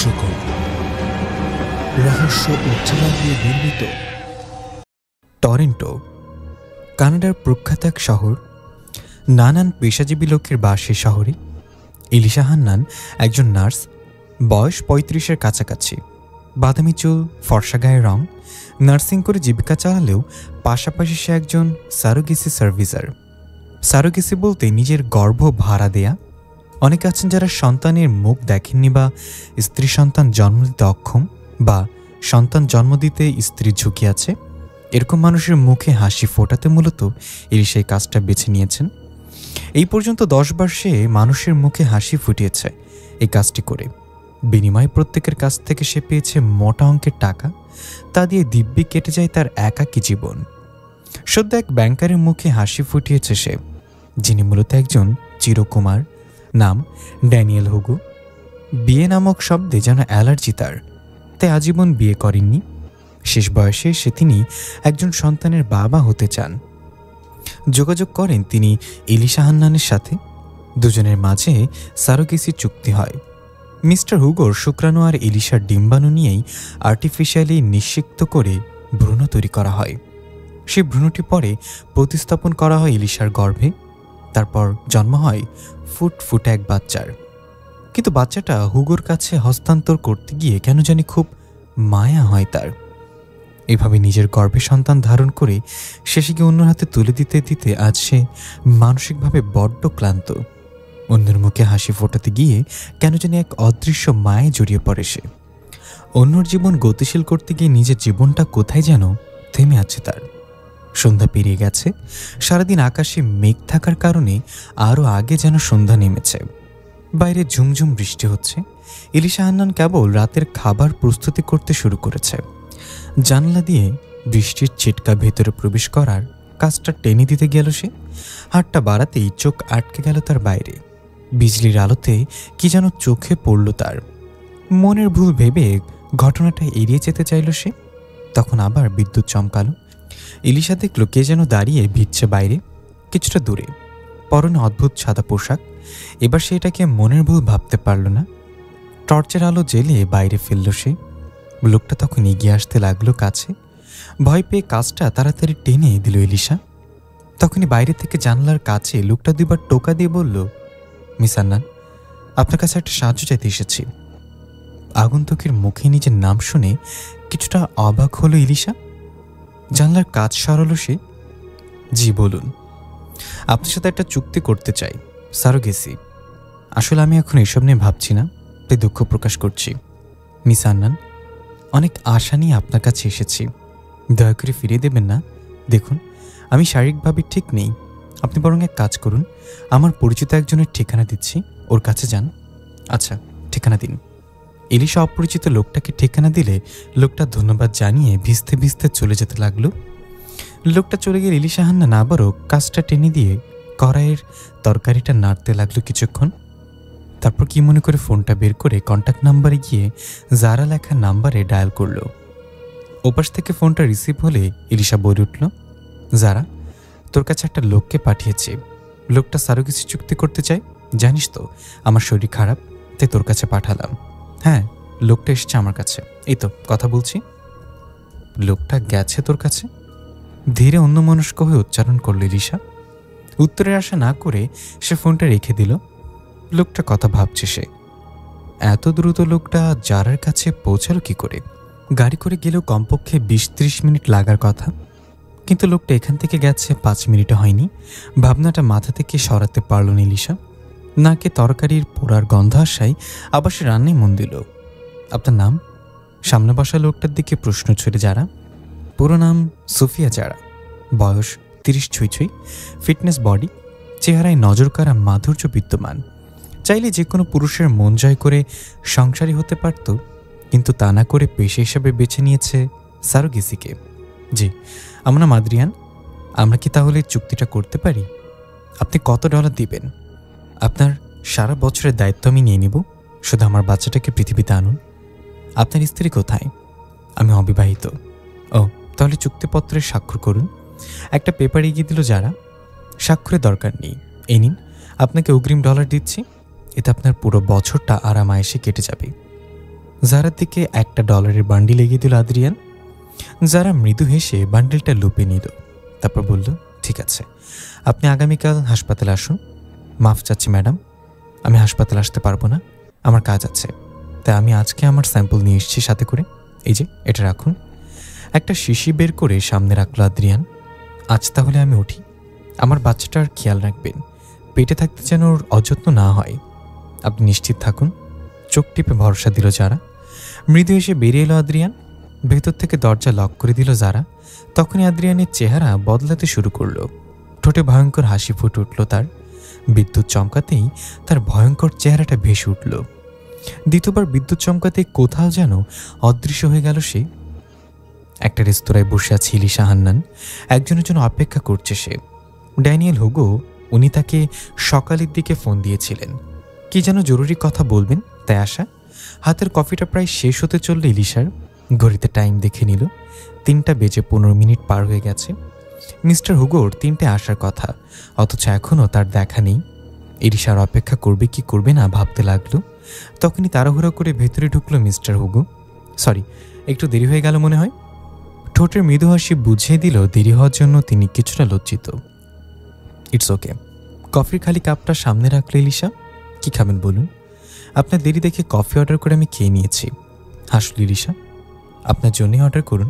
কার্যক্রম রহস্য ও চালা দিয়ে নির্মিত। টরন্টো কানাডার প্রখ্যাত এক শহর। নানান পেশাজীবী লোকের বাস এই শহরে। এলিশা হান্নান একজন নার্স, বয়স ৩৫-এর কাছাকাছি, বাদামি চুল, ফর্সা গায়ের রং। নার্সিং করে জীবিকা চালালেও পাশাপাশি সে একজন সারোগেসি সার্ভিসার। সারোগেসি বলতে নিজের গর্ভ ভাড়া দেয়া। অনেকে আছেন যারা সন্তানের মুখ দেখেননি বা স্ত্রী সন্তান জন্ম দিতে অক্ষম, বা সন্তান জন্ম দিতে স্ত্রীর ঝুঁকি আছে। এরকম মানুষের মুখে হাসি ফোটাতে মূলত এলিশা এই কাজটা বেছে নিয়েছেন। এই পর্যন্ত 10 বার সে মানুষের মুখে হাসি ফুটিয়েছে এই কাজটি করে। বিনিময়ে প্রত্যেকের কাছ থেকে সে পেয়েছে মোটা অঙ্কের টাকা। তা দিয়ে দিব্যি কেটে যায় তার একাকী জীবন। সদ্য এক ব্যাংকারের মুখে হাসি ফুটিয়েছে সে, যিনি মূলত একজন চিরকুমার, নাম ড্যানিয়েল হুগো। বিয়ে নামক শব্দে যেন অ্যালার্জি তার, তাই আজীবন বিয়ে করেননি। শেষ বয়সে তিনি একজন সন্তানের বাবা হতে চান। যোগাযোগ করেন তিনি এলিশা হান্নানের সাথে। দুজনের মাঝে সারোগেসি চুক্তি হয়। মিস্টার হুগোর শুক্রাণু আর এলিশার ডিম্বাণু নিয়েই আর্টিফিশিয়ালি নিষিক্ত করে ভ্রূণ তৈরি করা হয়। সেই ভ্রূণটি পরে প্রতিস্থাপন করা হয় এলিশার গর্ভে। তারপর জন্ম হয় ফুটফুটে এক বাচ্চার। কিন্তু বাচ্চাটা হুগোর কাছে হস্তান্তর করতে গিয়ে কেন জানি খুব মায়া হয় তার। এভাবে নিজের গর্ভে সন্তান ধারণ করে শেষে অন্যর হাতে তুলে দিতে দিতে আজ সে মানসিকভাবে বড্ড ক্লান্ত। অন্যের মুখে হাসি ফোটাতে গিয়ে কেন জানি এক অদৃশ্য মায়ে জড়িয়ে পড়ে সে। অন্যর জীবন গতিশীল করতে গিয়ে নিজের জীবনটা কোথায় যেন থেমে আছে তার। সন্ধ্যা পেরিয়ে গেছে। সারাদিন আকাশে মেঘ থাকার কারণে আরও আগে যেন সন্ধ্যা নেমেছে। বাইরে ঝুমঝুম বৃষ্টি হচ্ছে। এলিশা হান্নান কেবল রাতের খাবার প্রস্তুতি করতে শুরু করেছে। জানলা দিয়ে বৃষ্টির ছিটকা ভেতরে প্রবেশ করার কাজটা টেনে দিতে গেল সে। হাতটা বাড়াতেই চোখ আটকে গেল তার বাইরে। বিজলির আলোতে কি যেন চোখে পড়ল তার। মনের ভুল ভেবে ঘটনাটা এড়িয়ে যেতে চাইল সে। তখন আবার বিদ্যুৎ চমকালো। এলিশা দেখল কে যেন দাঁড়িয়ে ভিজছে বাইরে কিছুটা দূরে, পরনে অদ্ভুত সাদা পোশাক। এবার সে এটাকে মনের ভুল ভাবতে পারল না। টর্চের আলো জ্বেলে বাইরে ফেলল সে। লোকটা তখন এগিয়ে আসতে লাগলো কাছে। ভয় পেয়ে কাজটা তাড়াতাড়ি টেনে দিল এলিশা। তখনই বাইরে থেকে জানলার কাছে লোকটা 2 বার টোকা দিয়ে বলল, মিস হান্নান, আপনার কাছে একটা সাহায্য চাইতে এসেছি। আগন্তুকের মুখে নিজের নাম শুনে কিছুটা অবাক হলো এলিশা। জানলার কাজ সরালো সে। জি বলুন। আপনার সাথে একটা চুক্তি করতে চাই, সারোগেসি। আসলে আমি এখন এসব নিয়ে ভাবছি না, তাই দুঃখ প্রকাশ করছি। মিস হান্নান, অনেক আশা নিয়ে আপনার কাছে এসেছি, দয়া করে ফিরিয়ে দেবেন না। দেখুন, আমি শারীরিকভাবে ঠিক নেই। আপনি বরং এক কাজ করুন, আমার পরিচিত একজনের ঠিকানা দিচ্ছি, ওর কাছে যান। আচ্ছা, ঠিকানা দিন। এলিশা অপরিচিত লোকটাকে ঠিকানা দিলে লোকটা ধন্যবাদ জানিয়ে ভিজতে ভিজতে চলে যেতে লাগলো। লোকটা চলে গিয়ে এলিশা হান্নান আবারও কাজটা টেনে দিয়ে কড়াইয়ের তরকারিটা নাড়তে লাগলো কিছুক্ষণ। তারপর কি মনে করে ফোনটা বের করে কন্ট্যাক্ট নাম্বারে গিয়ে জারা লেখা নাম্বারে ডায়াল করলো। ওপাশ থেকে ফোনটা রিসিভ হলে এলিশা বলে উঠল, জারা, তোর কাছে একটা লোককে পাঠিয়েছি। লোকটা সারোগেসি চুক্তি করতে চায়। জানিস তো আমার শরীর খারাপ, তাই তোর কাছে পাঠালাম। হ্যাঁ, লোকটা এসেছে আমার কাছে, এই তো কথা বলছি। লোকটা গেছে তোর কাছে? ধীরে অন্যমনস্ক হয়ে উচ্চারণ করল এলিশা। উত্তরের আশা না করে সে ফোনটা রেখে দিল। লোকটা কথা ভাবছে সে। এত দ্রুত লোকটা জারার কাছে পৌঁছালো কি করে? গাড়ি করে গেলেও কমপক্ষে 20-30 মিনিট লাগার কথা, কিন্তু লোকটা এখান থেকে গেছে 5 মিনিটও হয়নি। ভাবনাটা মাথা থেকে সরাতে পারল না এলিশা। নাকে তরকারির পোড়ার গন্ধ আসায় আবার সে রান্নায় মন দিল। আপনার নাম? সামনে বসা লোকটার দিকে প্রশ্ন ছুড়ে যারা। পুরো নাম সুফিয়া জারা, বয়স 30 ছুঁই, ফিটনেস বডি, চেহারায় নজর কাড়া মাধুর্য বিদ্যমান। চাইলে যে কোনো পুরুষের মন জয় করে সংসারী হতে পারত, কিন্তু তা না করে পেশা হিসেবে বেছে নিয়েছে সারোগেসিকে। জি, আমার নাম আদ্রিয়ান। আমরা কি তাহলে চুক্তিটা করতে পারি? আপনি কত ডলার দিবেন? আপনার সারা বছরের দায়িত্ব আমি নিয়ে নিব, শুধু আমার বাচ্চাটাকে পৃথিবীতে আনুন। আপনার স্ত্রী কোথায়? আমি অবিবাহিত। ও, তাহলে চুক্তিপত্রে স্বাক্ষর করুন। একটা পেপার এগিয়ে দিল যারা। স্বাক্ষরের দরকার নেই, এই নিন, আপনাকে অগ্রিম ডলার দিচ্ছি। এতে আপনার পুরো বছরটা আরামায়েশে কেটে যাবে। জারার দিকে $1 বান্ডিল এগিয়ে দিল আদ্রিয়ান। যারা মৃদু হেসে বান্ডিলটা লুপে নিল, তারপর বলল, ঠিক আছে, আপনি আগামীকাল হাসপাতালে আসুন। মাফ চাচ্ছি ম্যাডাম, আমি হাসপাতালে আসতে পারবো না, আমার কাজ আছে। তাই আমি আজকে আমার স্যাম্পল নিয়ে এসেছি সাথে করে। এই যে এটা রাখুন। একটা শিশি বের করে সামনে রাখলো আদ্রিয়ান। আজ তাহলে আমি উঠি। আমার বাচ্চাটার খেয়াল রাখবেন, পেটে থাকতে যেন ওর অযত্ন না হয়। আপনি নিশ্চিত থাকুন। চোখ টিপে ভরসা দিল যারা। মৃদু এসে বেরিয়ে এলো আদ্রিয়ান। ভেতর থেকে দরজা লক করে দিল যারা। তখনই আদ্রিয়ানের চেহারা বদলাতে শুরু করলো। ঠোঁটে ভয়ঙ্কর হাসি ফুটে উঠল তার। বিদ্যুৎ চমকাতেই তার ভয়ঙ্কর চেহারাটা ভেসে উঠল। দ্বিতীয়বার বিদ্যুৎ চমকাতেই কোথাও যেন অদৃশ্য হয়ে গেল সে। একটা রেস্তোরাঁয় বসে আছে ইলিশা হান্নান। একজনের জন্য অপেক্ষা করছে সে। ড্যানিয়েল হুগো, উনি তাকে সকালের দিকে ফোন দিয়েছিলেন, কি যেন জরুরি কথা বলবেন, তাই আসা। হাতের কফিটা প্রায় শেষ হতে চলল ইলিশার। ঘড়িতে টাইম দেখে নিল, 3:15 পার হয়ে গেছে। মিস্টার হুগোর 3টে আসার কথা, অথচ এখনও তার দেখা নেই। ইলিশার অপেক্ষা করবে কি করবে না ভাবতে লাগলো। তখনই তাড়াহুড়ো করে ভেতরে ঢুকলো মিস্টার হুগো। সরি, একটু দেরি হয়ে গেল মনে হয়। ঠোঁটের মৃদু হাসি বুঝিয়ে দিল দেরি হওয়ার জন্য তিনি কিছুটা লজ্জিত। It's okay. কফির খালি কাপটা সামনে রাখলো ইলিশা। কি খাবেন বলুন? আপনার দেরি দেখে কফি অর্ডার করে আমি খেয়ে নিয়েছি। হাসল ইলিশা। আপনার জন্যই অর্ডার করুন।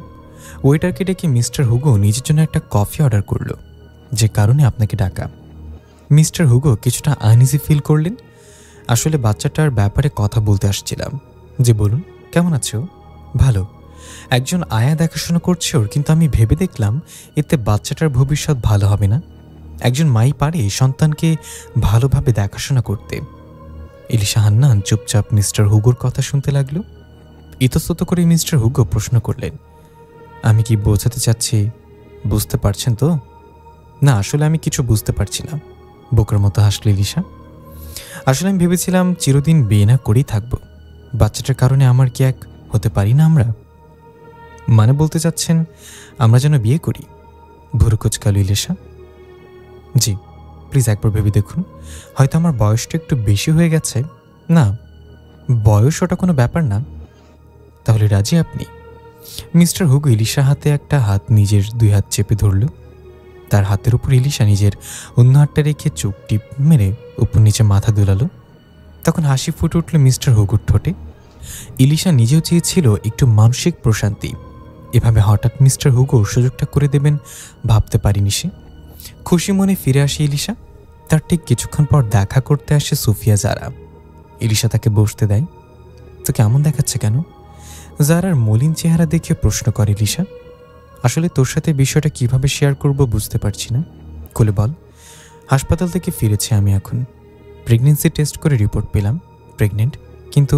ওয়েটারকে ডেকে মিস্টার হুগো নিজের জন্য একটা কফি অর্ডার করলো, যে কারণে আপনাকে ডাকা। মিস্টার হুগো কিছুটা আনইজি ফিল করলেন। আসলে বাচ্চাটার ব্যাপারে কথা বলতে আসছিলাম। যে বলুন, কেমন আছে ও? ভালো। একজন আয়া দেখাশোনা করছে ওর, কিন্তু আমি ভেবে দেখলাম এতে বাচ্চাটার ভবিষ্যৎ ভালো হবে না। একজন মাই পারে সন্তানকে ভালোভাবে দেখাশোনা করতে। ইলিশা হান্নান চুপচাপ মিস্টার হুগোর কথা শুনতে লাগলো। ইতস্তত করে মিস্টার হুগো প্রশ্ন করলেন, আমি কি বোঝাতে চাচ্ছি বুঝতে পারছেন তো? না, আসলে আমি কিছু বুঝতে পারছি না। বোকার মতো হাসল ইলিশা। আসলে আমি ভেবেছিলাম চিরদিন বিয়ে না করেই থাকবো। বাচ্চাটার কারণে আমার কি এক হতে পারি না আমরা? মানে বলতে চাচ্ছেন আমরা যেন বিয়ে করি? ভুরু কুচকাল ইলিশা। জি, প্লিজ একবার ভেবে দেখুন। হয়তো আমার বয়সটা একটু বেশি হয়ে গেছে। না, বয়স ওটা কোনো ব্যাপার না। তাহলে রাজি আপনি? মিস্টার হুগো ইলিশা হাতে একটা হাত নিজের 2 হাত চেপে ধরল। তার হাতের উপর ইলিশা নিজের অন্য হাতটা রেখে চোখ টিপ মেরে উপর নিচে মাথা দুলালো। তখন হাসি ফুটে উঠল মিস্টার হুগোর ঠোঁটে। ইলিশা নিজেও চেয়েছিল একটু মানসিক প্রশান্তি। এভাবে হঠাৎ মিস্টার হুগো সুযোগটা করে দেবেন ভাবতে পারিনি সে। খুশি মনে ফিরে আসে ইলিশা। তার ঠিক কিছুক্ষণ পর দেখা করতে আসে সুফিয়া জারা। ইলিশা তাকে বসতে দেয়। তো কেমন দেখাচ্ছে কেন? জারার মলিন চেহারা দেখে প্রশ্ন করে ইলিশা। আসলে তোর সাথে বিষয়টা কিভাবে শেয়ার করব বুঝতে পারছি না। খুলে বল। হাসপাতাল থেকে ফিরেছি আমি এখন। প্রেগনেন্সি টেস্ট করে রিপোর্ট পেলাম প্রেগনেন্ট, কিন্তু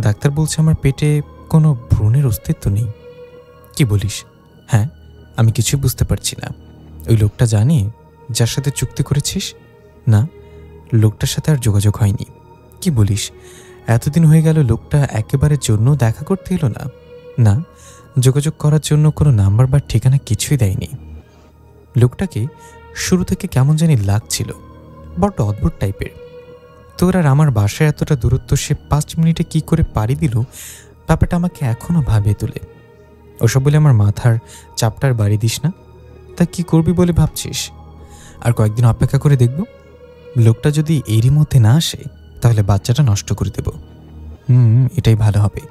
ডাক্তার বলছে আমার পেটে কোনো ভ্রূণের অস্তিত্ব নেই। কি বলিস? হ্যাঁ, আমি কিছুই বুঝতে পারছি না। ওই লোকটা জানে যার সাথে চুক্তি করেছিস? না, লোকটার সাথে আর যোগাযোগ হয়নি। কি বলিস? এতদিন হয়ে গেল লোকটা একেবারে জন্য দেখা করতে এলো না? না, যোগাযোগ করার জন্য কোনো নাম্বার বা ঠিকানা কিছুই দেয়নি। লোকটাকে শুরু থেকে কেমন জানি লাগছিল, বড্ড অদ্ভুত টাইপের। তোর আর আমার বাসায় এতটা দূরত্ব সে 5 মিনিটে কি করে পাড়ি দিল, ব্যাপারটা আমাকে এখনও ভাবিয়ে তোলে। ওসব বলে আমার মাথার চাপটার বাড়ি দিস না। তা কি করবি বলে ভাবছিস? আর কয়েকদিন অপেক্ষা করে দেখব। লোকটা যদি এরই মধ্যে না আসে তাহলে বাচ্চাটা নষ্ট করে দেব। এটাই ভালো হবে।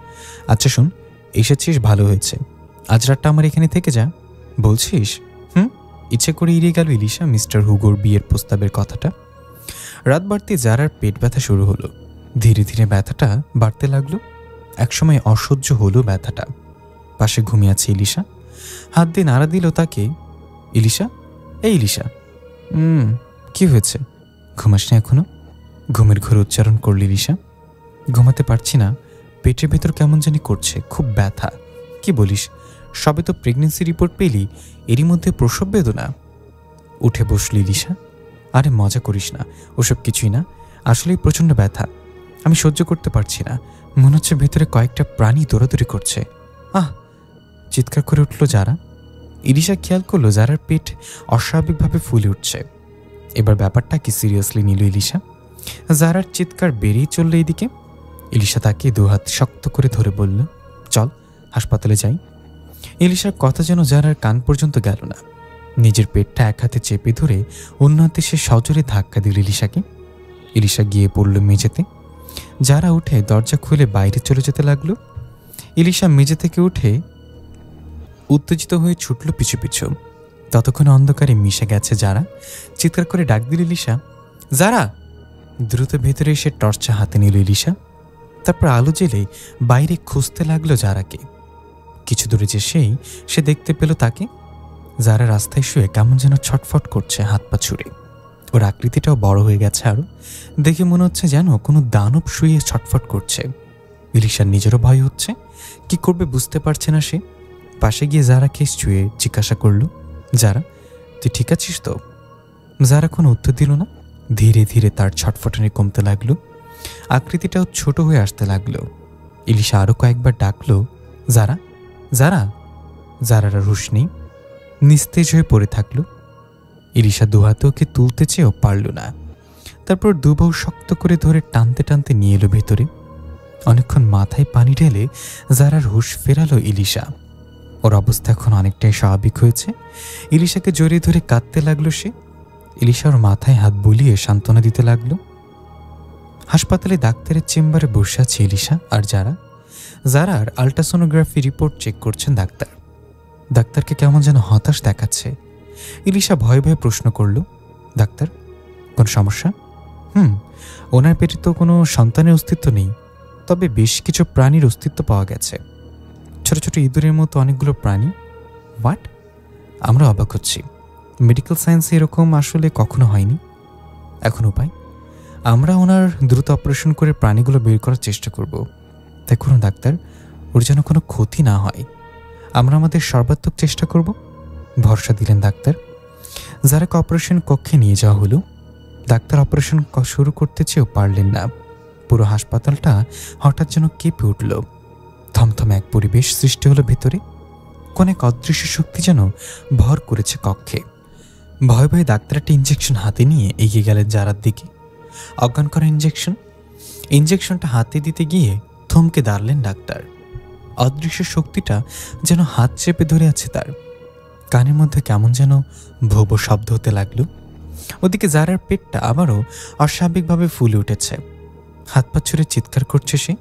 আচ্ছা শোন, এসেছিস ভালো হয়েছে। আজ রাতটা আমার এখানে থেকে যা। বলছিস? ইচ্ছে করে এড়িয়ে গেল ইলিশা মিস্টার হুগোর বিয়ের প্রস্তাবের কথাটা। রাত বাড়তে জারার পেট ব্যথা শুরু হলো। ধীরে ধীরে ব্যথাটা বাড়তে লাগলো। একসময় অসহ্য হলো ব্যথাটা। পাশে ঘুমিয়ে আছে ইলিশা। হাত দিয়ে নাড়া দিল তাকে। ইলিশা, এই ইলিশা, কি হয়েছে? ঘুমাসনি এখনো? ঘুমের ঘোর উচ্চারণ করল ইলিশা। ঘুমাতে পারছি না, পেটের ভেতর কেমন জানি করছে, খুব ব্যথা। কি বলিস? সবে তো প্রেগনেন্সি রিপোর্ট পেলি, এরই মধ্যে প্রসব বেদনা? উঠে বসল ইলিশা। আরে মজা করিস না, ওসব কিছুই না। আসলেই প্রচণ্ড ব্যথা, আমি সহ্য করতে পারছি না। মনে হচ্ছে ভেতরে কয়েকটা প্রাণী দৌড়াদৌড়ি করছে। আহ! চিৎকার করে উঠল যারা। ইলিশা খেয়াল করলো যারার পেট অস্বাভাবিকভাবে ফুলে উঠছে। এবার ব্যাপারটা কি সিরিয়াসলি নিল ইলিশা। জারার চিৎকার বেরিয়ে চলল এদিকে। ইলিশা তাকে দুহাত শক্ত করে ধরে বলল, চল হাসপাতালে যাই। ইলিশার কথা যেন যারার কান পর্যন্ত গেল না। নিজের পেটটা এক হাতে চেপে ধরে অন্য হাতে সে সজোরে ধাক্কা দিল ইলিশাকে। ইলিশা গিয়ে পড়ল মেঝেতে। যারা উঠে দরজা খুলে বাইরে চলে যেতে লাগলো। ইলিশা মেঝে থেকে উঠে উত্তেজিত হয়ে ছুটল পিছু পিছু। ততক্ষণে অন্ধকারে মিশে গেছে যারা। চিৎকার করে ডাক দিল ইলিশা, যারা! দ্রুত ভেতরে এসে টর্চা হাতে নিল ইলিশা। তারপর আলো জেলে বাইরে খুঁজতে লাগলো যারাকে। কিছু দূরে যে সে দেখতে পেল তাকে। যারা রাস্তায় শুয়ে কেমন যেন ছটফট করছে হাত পা ছুড়ে। ওর আকৃতিটাও বড় হয়ে গেছে আরো। দেখে মনে হচ্ছে যেন কোনো দানব শুয়ে ছটফট করছে। ইলিশার নিজেরও ভয় হচ্ছে, কি করবে বুঝতে পারছে না সে। পাশে গিয়ে যারাকে শুয়ে জিজ্ঞাসা করল, যারা, তুই ঠিক আছিস তো? যারা কোনো উত্তর দিল না। ধীরে ধীরে তার ছটফটানি কমতে লাগলো। আকৃতিটাও ছোট হয়ে আসতে লাগলো। ইলিশা আরো কয়েকবার ডাকলো, যারা, যারা! যারার হুঁশ নেই, নিস্তেজ হয়ে পড়ে থাকলো। ইলিশা দুহাতে ওকে তুলতে চেয়েও পারল না। তারপর দুবাহু শক্ত করে ধরে টানতে টানতে নিয়ে এলো ভেতরে। অনেকক্ষণ মাথায় পানি ঢেলে যারার হুঁশ ফেরালো ইলিশা। ওর অবস্থা এখন অনেকটাই স্বাভাবিক হয়েছে। ইলিশাকে জড়িয়ে ধরে কাঁদতে লাগলো সে। ইলিশা ওর মাথায় হাত বুলিয়ে সান্ত্বনা দিতে লাগলো। হাসপাতালে ডাক্তারের চেম্বারে বসে আছে ইলিশা আর যারার আল্ট্রাসোনোগ্রাফি রিপোর্ট চেক করছেন ডাক্তার। ডাক্তারকে কেমন যেন হতাশ দেখাচ্ছে। ইলিশা ভয়ে ভয়ে প্রশ্ন করল, ডাক্তার, কোন সমস্যা? ওনার পেটে তো কোনো সন্তানের অস্তিত্ব নেই, তবে বেশ কিছু প্রাণীর অস্তিত্ব পাওয়া গেছে। ছোট ছোট ইঁদুরের মতো অনেকগুলো প্রাণী। হোয়াট? আমরা অবাক হচ্ছি। মেডিকেল সায়েন্সে এরকম আসলে কখনো হয়নি। এখন উপায়? আমরা ওনার দ্রুত অপারেশন করে প্রাণীগুলো বের করার চেষ্টা করব। দেখুন ডাক্তার, ওর যেন কোনো ক্ষতি না হয়। আমরা আমাদের সর্বাত্মক চেষ্টা করব, ভরসা দিলেন ডাক্তার। যারাকে অপারেশন কক্ষে নিয়ে যাওয়া হলো। ডাক্তার অপারেশন শুরু করতে চেয়েও পারলেন না। পুরো হাসপাতালটা হঠাৎ যেন কেঁপে উঠল। থমথমে এক পরিবেশ সৃষ্টি হলো ভেতরে। কোন এক অদৃশ্য শক্তি যেন ভর করেছে কক্ষে। ভয়ে ভয়ে ডাক্তার একটা ইঞ্জেকশন হাতে নিয়ে এগিয়ে গেলেন যারার দিকে। অজ্ঞান করা ইঞ্জেকশনটা হাতে দিতে গিয়ে থমকে দাঁড়ালেন ডাক্তার। অদৃশ্য শক্তিটা যেন হাত চেপে ধরে আছে তার। কানের মধ্যে কেমন যেন ভোব শব্দ হতে লাগলো। ওদিকে যারার পেটটা আবারও অস্বাভাবিকভাবে ফুলে উঠেছে। হাত পা ছুড়ে চিৎকার করছে সে।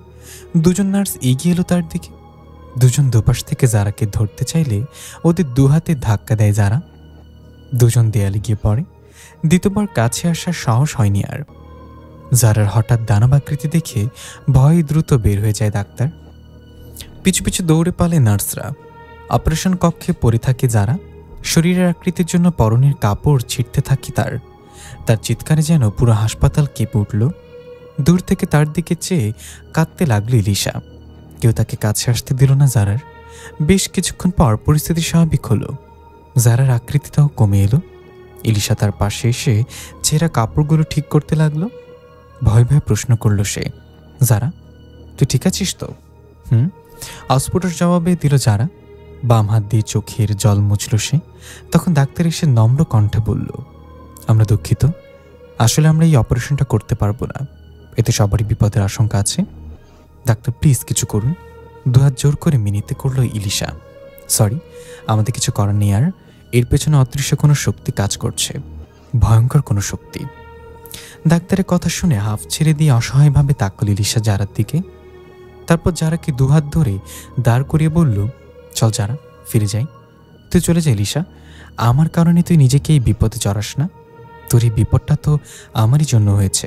দুজন নার্স এগিয়ে এলো তার দিকে। দুজন দুপাশ থেকে যারাকে ধরতে চাইলে ওদের দুহাতে ধাক্কা দেয় যারা। দুজন দেয়ালে গিয়ে পড়ে। দ্বিতীয়বার কাছে আসার সাহস হয়নি আর। যারার হঠাৎ দানব আকৃতি দেখে ভয়ে দ্রুত বের হয়ে যায় ডাক্তার। পিছু পিছু দৌড়ে পালে নার্সরা। অপারেশন কক্ষে পড়ে থাকে যারা। শরীরের আকৃতির জন্য পরনের কাপড় ছিঁড়তে থাকে তার। চিৎকারে যেন পুরো হাসপাতাল কেঁপে উঠল। দূর থেকে তার দিকে চেয়ে কাঁদতে লাগলো ইলিশা। কেউ তাকে কাছে আসতে দিল না যারার। বেশ কিছুক্ষণ পর পরিস্থিতি স্বাভাবিক হলো। যারার আকৃতিটাও কমে এলো। ইলিশা তার পাশে এসে ছেঁড়া কাপড়গুলো ঠিক করতে লাগলো। ভয় ভয়ে প্রশ্ন করলো সে, যারা, তুই ঠিক আছিস তো? অস্ফুট জবাবে দিল যারা। বাম হাত দিয়ে চোখের জল মুছল সে। তখন ডাক্তার এসে নম্র কণ্ঠে বলল, আমরা দুঃখিত, আসলে আমরা এই অপারেশনটা করতে পারবো না। এতে সবারই বিপদের আশঙ্কা আছে। ডাক্তার প্লিজ কিছু করুন। দুহাত জোর করে মিনতি করল ইলিশা। সরি, আমাদের কিছু করার নেই আর। এর পেছনে অদৃশ্য কোনো শক্তি কাজ করছে, ভয়ঙ্কর কোনো শক্তি। ডাক্তারের কথা শুনে হাফ ছেড়ে দিয়ে অসহায়ভাবে তাকাল ইলিশা যারার দিকে। তারপর যারাকে দুহাত ধরে দাঁড় করিয়ে বলল, চল যারা, ফিরে যাই। তুই চলে যা ইলিশা, আমার কারণে তুই নিজেকে এই বিপদে জড়াস না। তোর এই বিপদটা তো আমারই জন্য হয়েছে।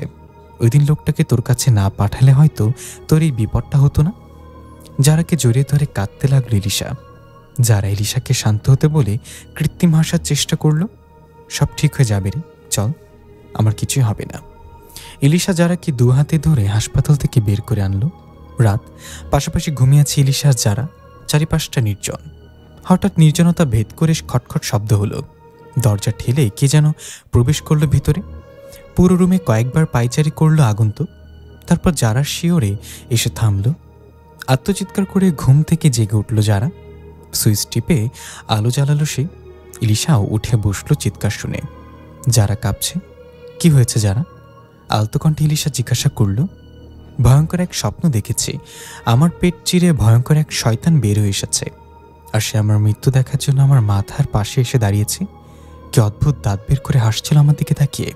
ওই দিন লোকটাকে তোর কাছে না পাঠালে হয়তো তোর এই বিপদটা হতো না। যারাকে জড়িয়ে ধরে কাঁদতে লাগলো ইলিশা। যারা ইলিশাকে শান্ত হতে বলে কৃত্রিম হাসার চেষ্টা করলো। সব ঠিক হয়ে যাবে রে, চল, আমার কিছুই হবে না। ইলিশা যারাকে দু হাতে ধরে হাসপাতাল থেকে বের করে আনলো। রাত, পাশাপাশি ঘুমিয়েছে ইলিশা যারা। চারিপাশটা নির্জন। হঠাৎ নির্জনতা ভেদ করে খটখট শব্দ হলো। দরজা ঠেলে কে যেন প্রবেশ করলো ভিতরে। পুরো রুমে কয়েকবার পায়চারি করলো আগন্তুক। তারপর যারা শিওরে এসে থামল। আত্মচিৎকার করে ঘুম থেকে জেগে উঠল যারা। সুইচ টিপে আলো জ্বালালো সে। ইলিশাও উঠে বসলো চিৎকার শুনে। যারা কাঁপছে। কি হয়েছে যারা? আলতো কণ্ঠে ইলিশা জিজ্ঞাসা করল। ভয়ঙ্কর এক স্বপ্ন দেখেছি। আমার পেট চিরে ভয়ঙ্কর এক শয়তান বের হয়ে এসেছে, আর সে আমার মৃত্যু দেখার জন্য আমার মাথার পাশে এসে দাঁড়িয়েছে। কি অদ্ভুত দাঁত বের করে হাসছিল আমার দিকে তাকিয়ে।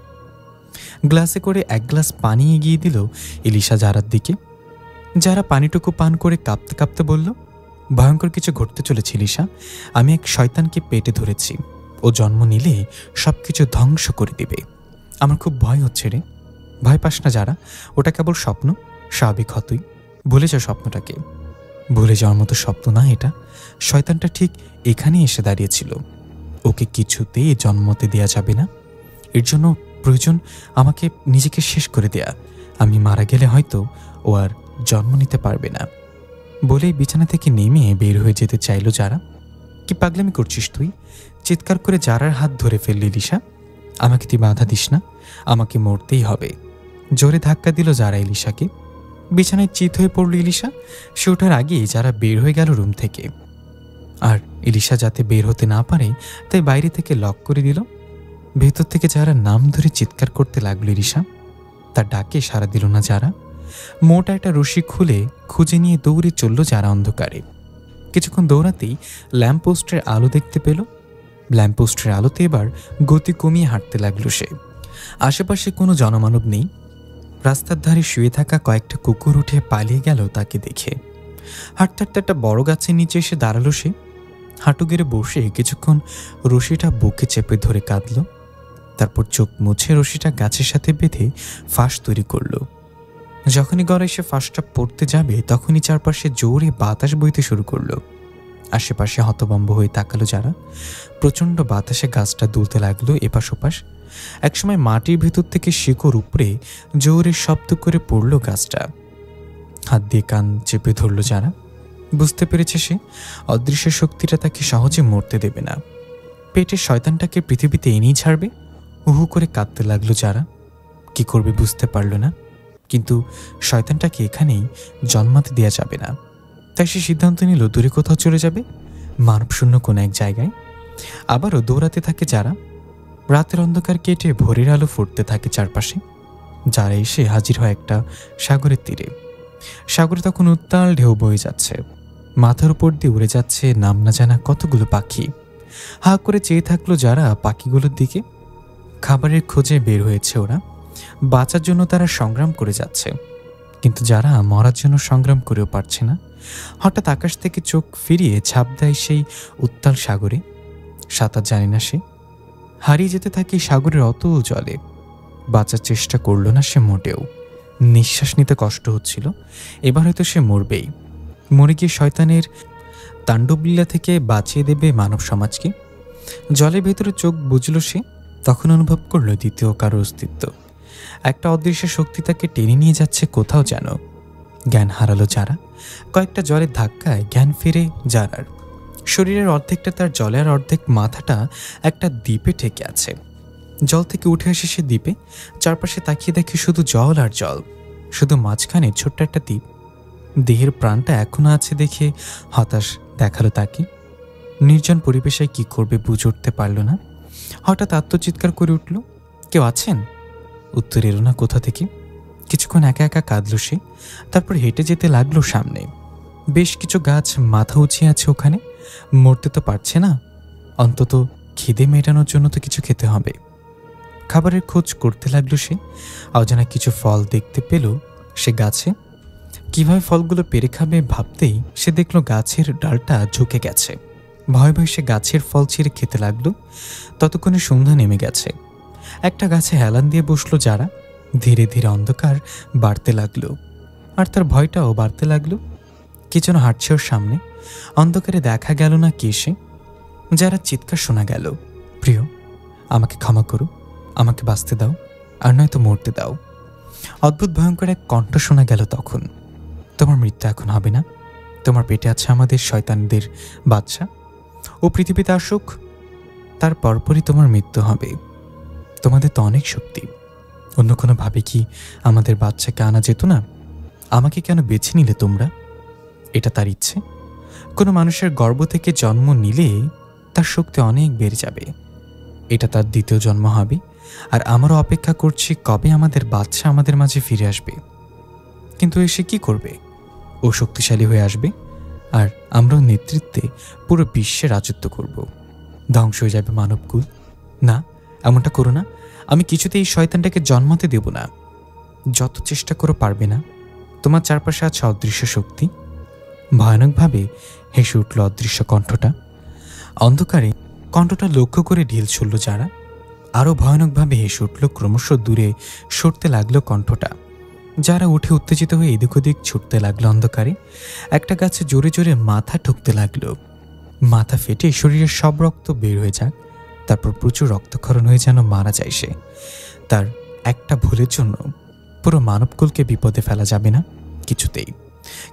গ্লাসে করে এক গ্লাস পানি এগিয়ে দিল এলিশা জারার দিকে। যারা পানিটুকু পান করে কাঁপতে কাঁপতে বলল, ভয়ঙ্কর কিছু ঘটতে চলেছে এলিশা। আমি এক শয়তানকে পেটে ধরেছি। ও জন্ম নিলে সব কিছু ধ্বংস করে দেবে। আমার খুব ভয় হচ্ছে রে। ভয় পাস না যারা, ওটা কেবল স্বপ্ন, স্বাভাবিক হতই। ভুলে যা স্বপ্নটাকে। ভুলে যাওয়ার মতো স্বপ্ন না এটা। শয়তানটা ঠিক এখানেই এসে দাঁড়িয়েছিল। ওকে কিছুতেই জন্মতে দেয়া যাবে না। এর জন্য প্রয়োজন আমাকে নিজেকে শেষ করে দেয়া। আমি মারা গেলে হয়তো ও আর জন্ম নিতে পারবে না। বলেই বিছানা থেকে নেমে বের হয়ে যেতে চাইল যারা। কি পাগলামি করছিস তুই? চিৎকার করে যারার হাত ধরে ফেললি এলিশা। আমাকে তুই বাধা দিস না, আমাকে মরতেই হবে। জোরে ধাক্কা দিল যারা এলিশাকে। বিছানায় চিত হয়ে পড়ল এলিশা। সে ওঠার আগেই যারা বের হয়ে গেল রুম থেকে। আর এলিশা যাতে বের হতে না পারে তাই বাইরে থেকে লক করে দিল। ভেতর থেকে যারা নাম ধরে চিৎকার করতে লাগলো এলিশা। তার ডাকে সাড়া দিল না যারা। মোটা একটা রশি খুলে খুঁজে নিয়ে দৌড়ে চলল যারা অন্ধকারে। কিছুক্ষণ দৌড়াতেই ল্যাম্পপোস্টের আলো দেখতে পেল। ল্যাম্পপোস্টের আলোতে এবার গতি কমিয়ে হাঁটতে লাগলো সে। আশেপাশে কোনো জনমানব নেই। রাস্তার ধারে শুয়ে থাকা কয়েকটা কুকুর উঠে পালিয়ে গেল তাকে দেখে। হাঁটতে হাঁটতে একটা বড় গাছের নিচে এসে দাঁড়ালো সে। হাঁটু গেড়ে বসে কিছুক্ষণ রশিটা বুকে চেপে ধরে কাঁদল। তারপর চোখ মুছে রশিটা গাছের সাথে বেঁধে ফাঁস তৈরি করলো। যখনই গড়ায় সে ফাঁসটা পড়তে যাবে তখনই চারপাশে জোরে বাতাস বইতে শুরু করলো। আশেপাশে হতভম্ব হয়ে তাকালো যারা। প্রচণ্ড বাতাসে গাছটা দুলতে লাগলো এপাশ ওপাশ। একসময় মাটির ভেতর থেকে শিকড় উপরে জোরে শব্দ করে পড়ল গাছটা। হাত দিয়ে কান চেপে ধরল যারা। বুঝতে পেরেছে সে অদৃশ্য শক্তিটা তাকে সহজে মরতে দেবে না। পেটের শয়তানটাকে পৃথিবীতে এনেই ছাড়বে। হুহু করে কাঁদতে লাগলো যারা। কি করবে বুঝতে পারল না, কিন্তু শয়তানটাকে এখানেই জন্মাতে দেয়া যাবে না। তাই সে সিদ্ধান্ত নিল দূরে কোথাও চলে যাবে, মানবশূন্য কোনো এক জায়গায়। আবারও দৌড়াতে থাকে যারা। রাতের অন্ধকার কেটে ভোরের আলো ফুটতে থাকে চারপাশে। যারা এসে হাজির হয় একটা সাগরের তীরে। সাগরে তখন উত্তাল ঢেউ বয়ে যাচ্ছে। মাথার উপর দিয়ে উড়ে যাচ্ছে নাম না জানা কতগুলো পাখি। হা করে চেয়ে থাকলো যারা পাখিগুলোর দিকে। খাবারের খোঁজে বের হয়েছে ওরা। বাঁচার জন্য তারা সংগ্রাম করে যাচ্ছে, কিন্তু যারা মরার জন্য সংগ্রাম করেও পারছে না। হঠাৎ আকাশ থেকে চোখ ফিরিয়ে ঝাঁপ দেয় সেই উত্তাল সাগরে। সাঁতার জানে না সে, হারিয়ে যেতে থাকে সাগরের অতল জলে। বাঁচার চেষ্টা করল না সে মোটেও। নিঃশ্বাস নিতে কষ্ট হচ্ছিল। এবার হয়তো সে মরবেই। মরে গিয়ে শয়তানের তাণ্ডবলীলা থেকে বাঁচিয়ে দেবে মানব সমাজকে। জলের ভেতরে চোখ বুঝল সে। তখন অনুভব করল দ্বিতীয় কারো অস্তিত্ব। একটা অদৃশ্য শক্তি তাকে টেনে নিয়ে যাচ্ছে কোথাও যেন। জ্ঞান হারালো যারা। কয়েকটা জলের ধাক্কায় জ্ঞান ফিরে যারার। শরীরের অর্ধেকটা তার জলে, আর অর্ধেক মাথাটা একটা দ্বীপে ঠেকে আছে। জল থেকে উঠে আসে সে দ্বীপে। চারপাশে তাকিয়ে দেখে শুধু জল আর জল। শুধু মাঝখানে ছোট্ট একটা দ্বীপ। দেহের প্রাণটা এখনো আছে দেখে হতাশ দেখালো তাকে। নির্জন পরিবেশে কি করবে বুঝে উঠতে পারল না। হঠাৎ আত্মচিৎকার করে উঠল, কেউ আছেন? উত্তর এলো না কোথা থেকে। কিছুক্ষণ একা একা কাঁদল সে। তারপর হেঁটে যেতে লাগলো সামনে। বেশ কিছু গাছ মাথা উঁচিয়ে আছে ওখানে। মরতে তো পারছে না, অন্তত খিদে মেটানোর জন্য তো কিছু খেতে হবে। খাবারের খোঁজ করতে লাগলো সে। অজানা কিছু ফল দেখতে পেল সে গাছে। কিভাবে ফলগুলো পেরে খাবে ভাবতেই সে দেখলো গাছের ডালটা ঝুঁকে গেছে। ভয় ভয় সে গাছের ফল ছিঁড়ে খেতে লাগলো। ততক্ষণে সন্ধ্যা নেমে গেছে। একটা গাছে হেলান দিয়ে বসলো যারা। ধীরে ধীরে অন্ধকার বাড়তে লাগলো, আর তার ভয়টাও বাড়তে লাগলো। কি যেন হাঁটছে ওর সামনে। অন্ধকারে দেখা গেল না কে সে। যারা চিৎকার শোনা গেল, প্রিয় আমাকে ক্ষমা করো, আমাকে বাঁচতে দাও, আর নয়তো মরতে দাও। অদ্ভুত ভয়ঙ্কর এক কণ্ঠ শোনা গেল তখন। তোমার মৃত্যু এখন হবে না। তোমার পেটে আছে আমাদের শয়তানদের বাচ্চা। ও পৃথিবীতে আসুক, তার পরপরই তোমার মৃত্যু হবে। তোমাদের তো অনেক শক্তি, অন্য কোনোভাবে কি আমাদের বাচ্চাকে আনা যেত না? আমাকে কেন বেছে নিলে তোমরা? এটা তার ইচ্ছে। কোনো মানুষের গর্ভ থেকে জন্ম নিলে তার শক্তি অনেক বেড়ে যাবে। এটা তার দ্বিতীয় জন্ম হবে। আর আমারও অপেক্ষা করছি কবে আমাদের বাচ্চা আমাদের মাঝে ফিরে আসবে। কিন্তু এসে কি করবে? ও শক্তিশালী হয়ে আসবে, আর আমরাও নেতৃত্বে পুরো বিশ্বে রাজত্ব করব। ধ্বংস হয়ে যাবে মানবকুল। না, এমনটা করো না। আমি কিছুতেই এই শয়তানটাকে জন্মাতে দেব না। যত চেষ্টা করো পারবে না। তোমার চারপাশে আছে অদৃশ্য শক্তি। ভয়ানকভাবে হেসে উঠল অদৃশ্য কণ্ঠটা। অন্ধকারে কণ্ঠটা লক্ষ্য করে ঢিল ছুড়ল যারা। আরও ভয়ানকভাবে হেসে উঠল। ক্রমশ দূরে সরতে লাগলো কণ্ঠটা। যারা উঠে উত্তেজিত হয়ে এদিক ওদিক ছুটতে লাগলো অন্ধকারে। একটা গাছে জোরে জোরে মাথা ঠুকতে লাগলো। মাথা ফেটে শরীরের সব রক্ত বের হয়ে যাক, তারপর প্রচুর রক্তক্ষরণ হয়ে যেন মারা যায় সে। তার একটা ভুলের জন্য পুরো মানবকুলকে বিপদে ফেলা যাবে না।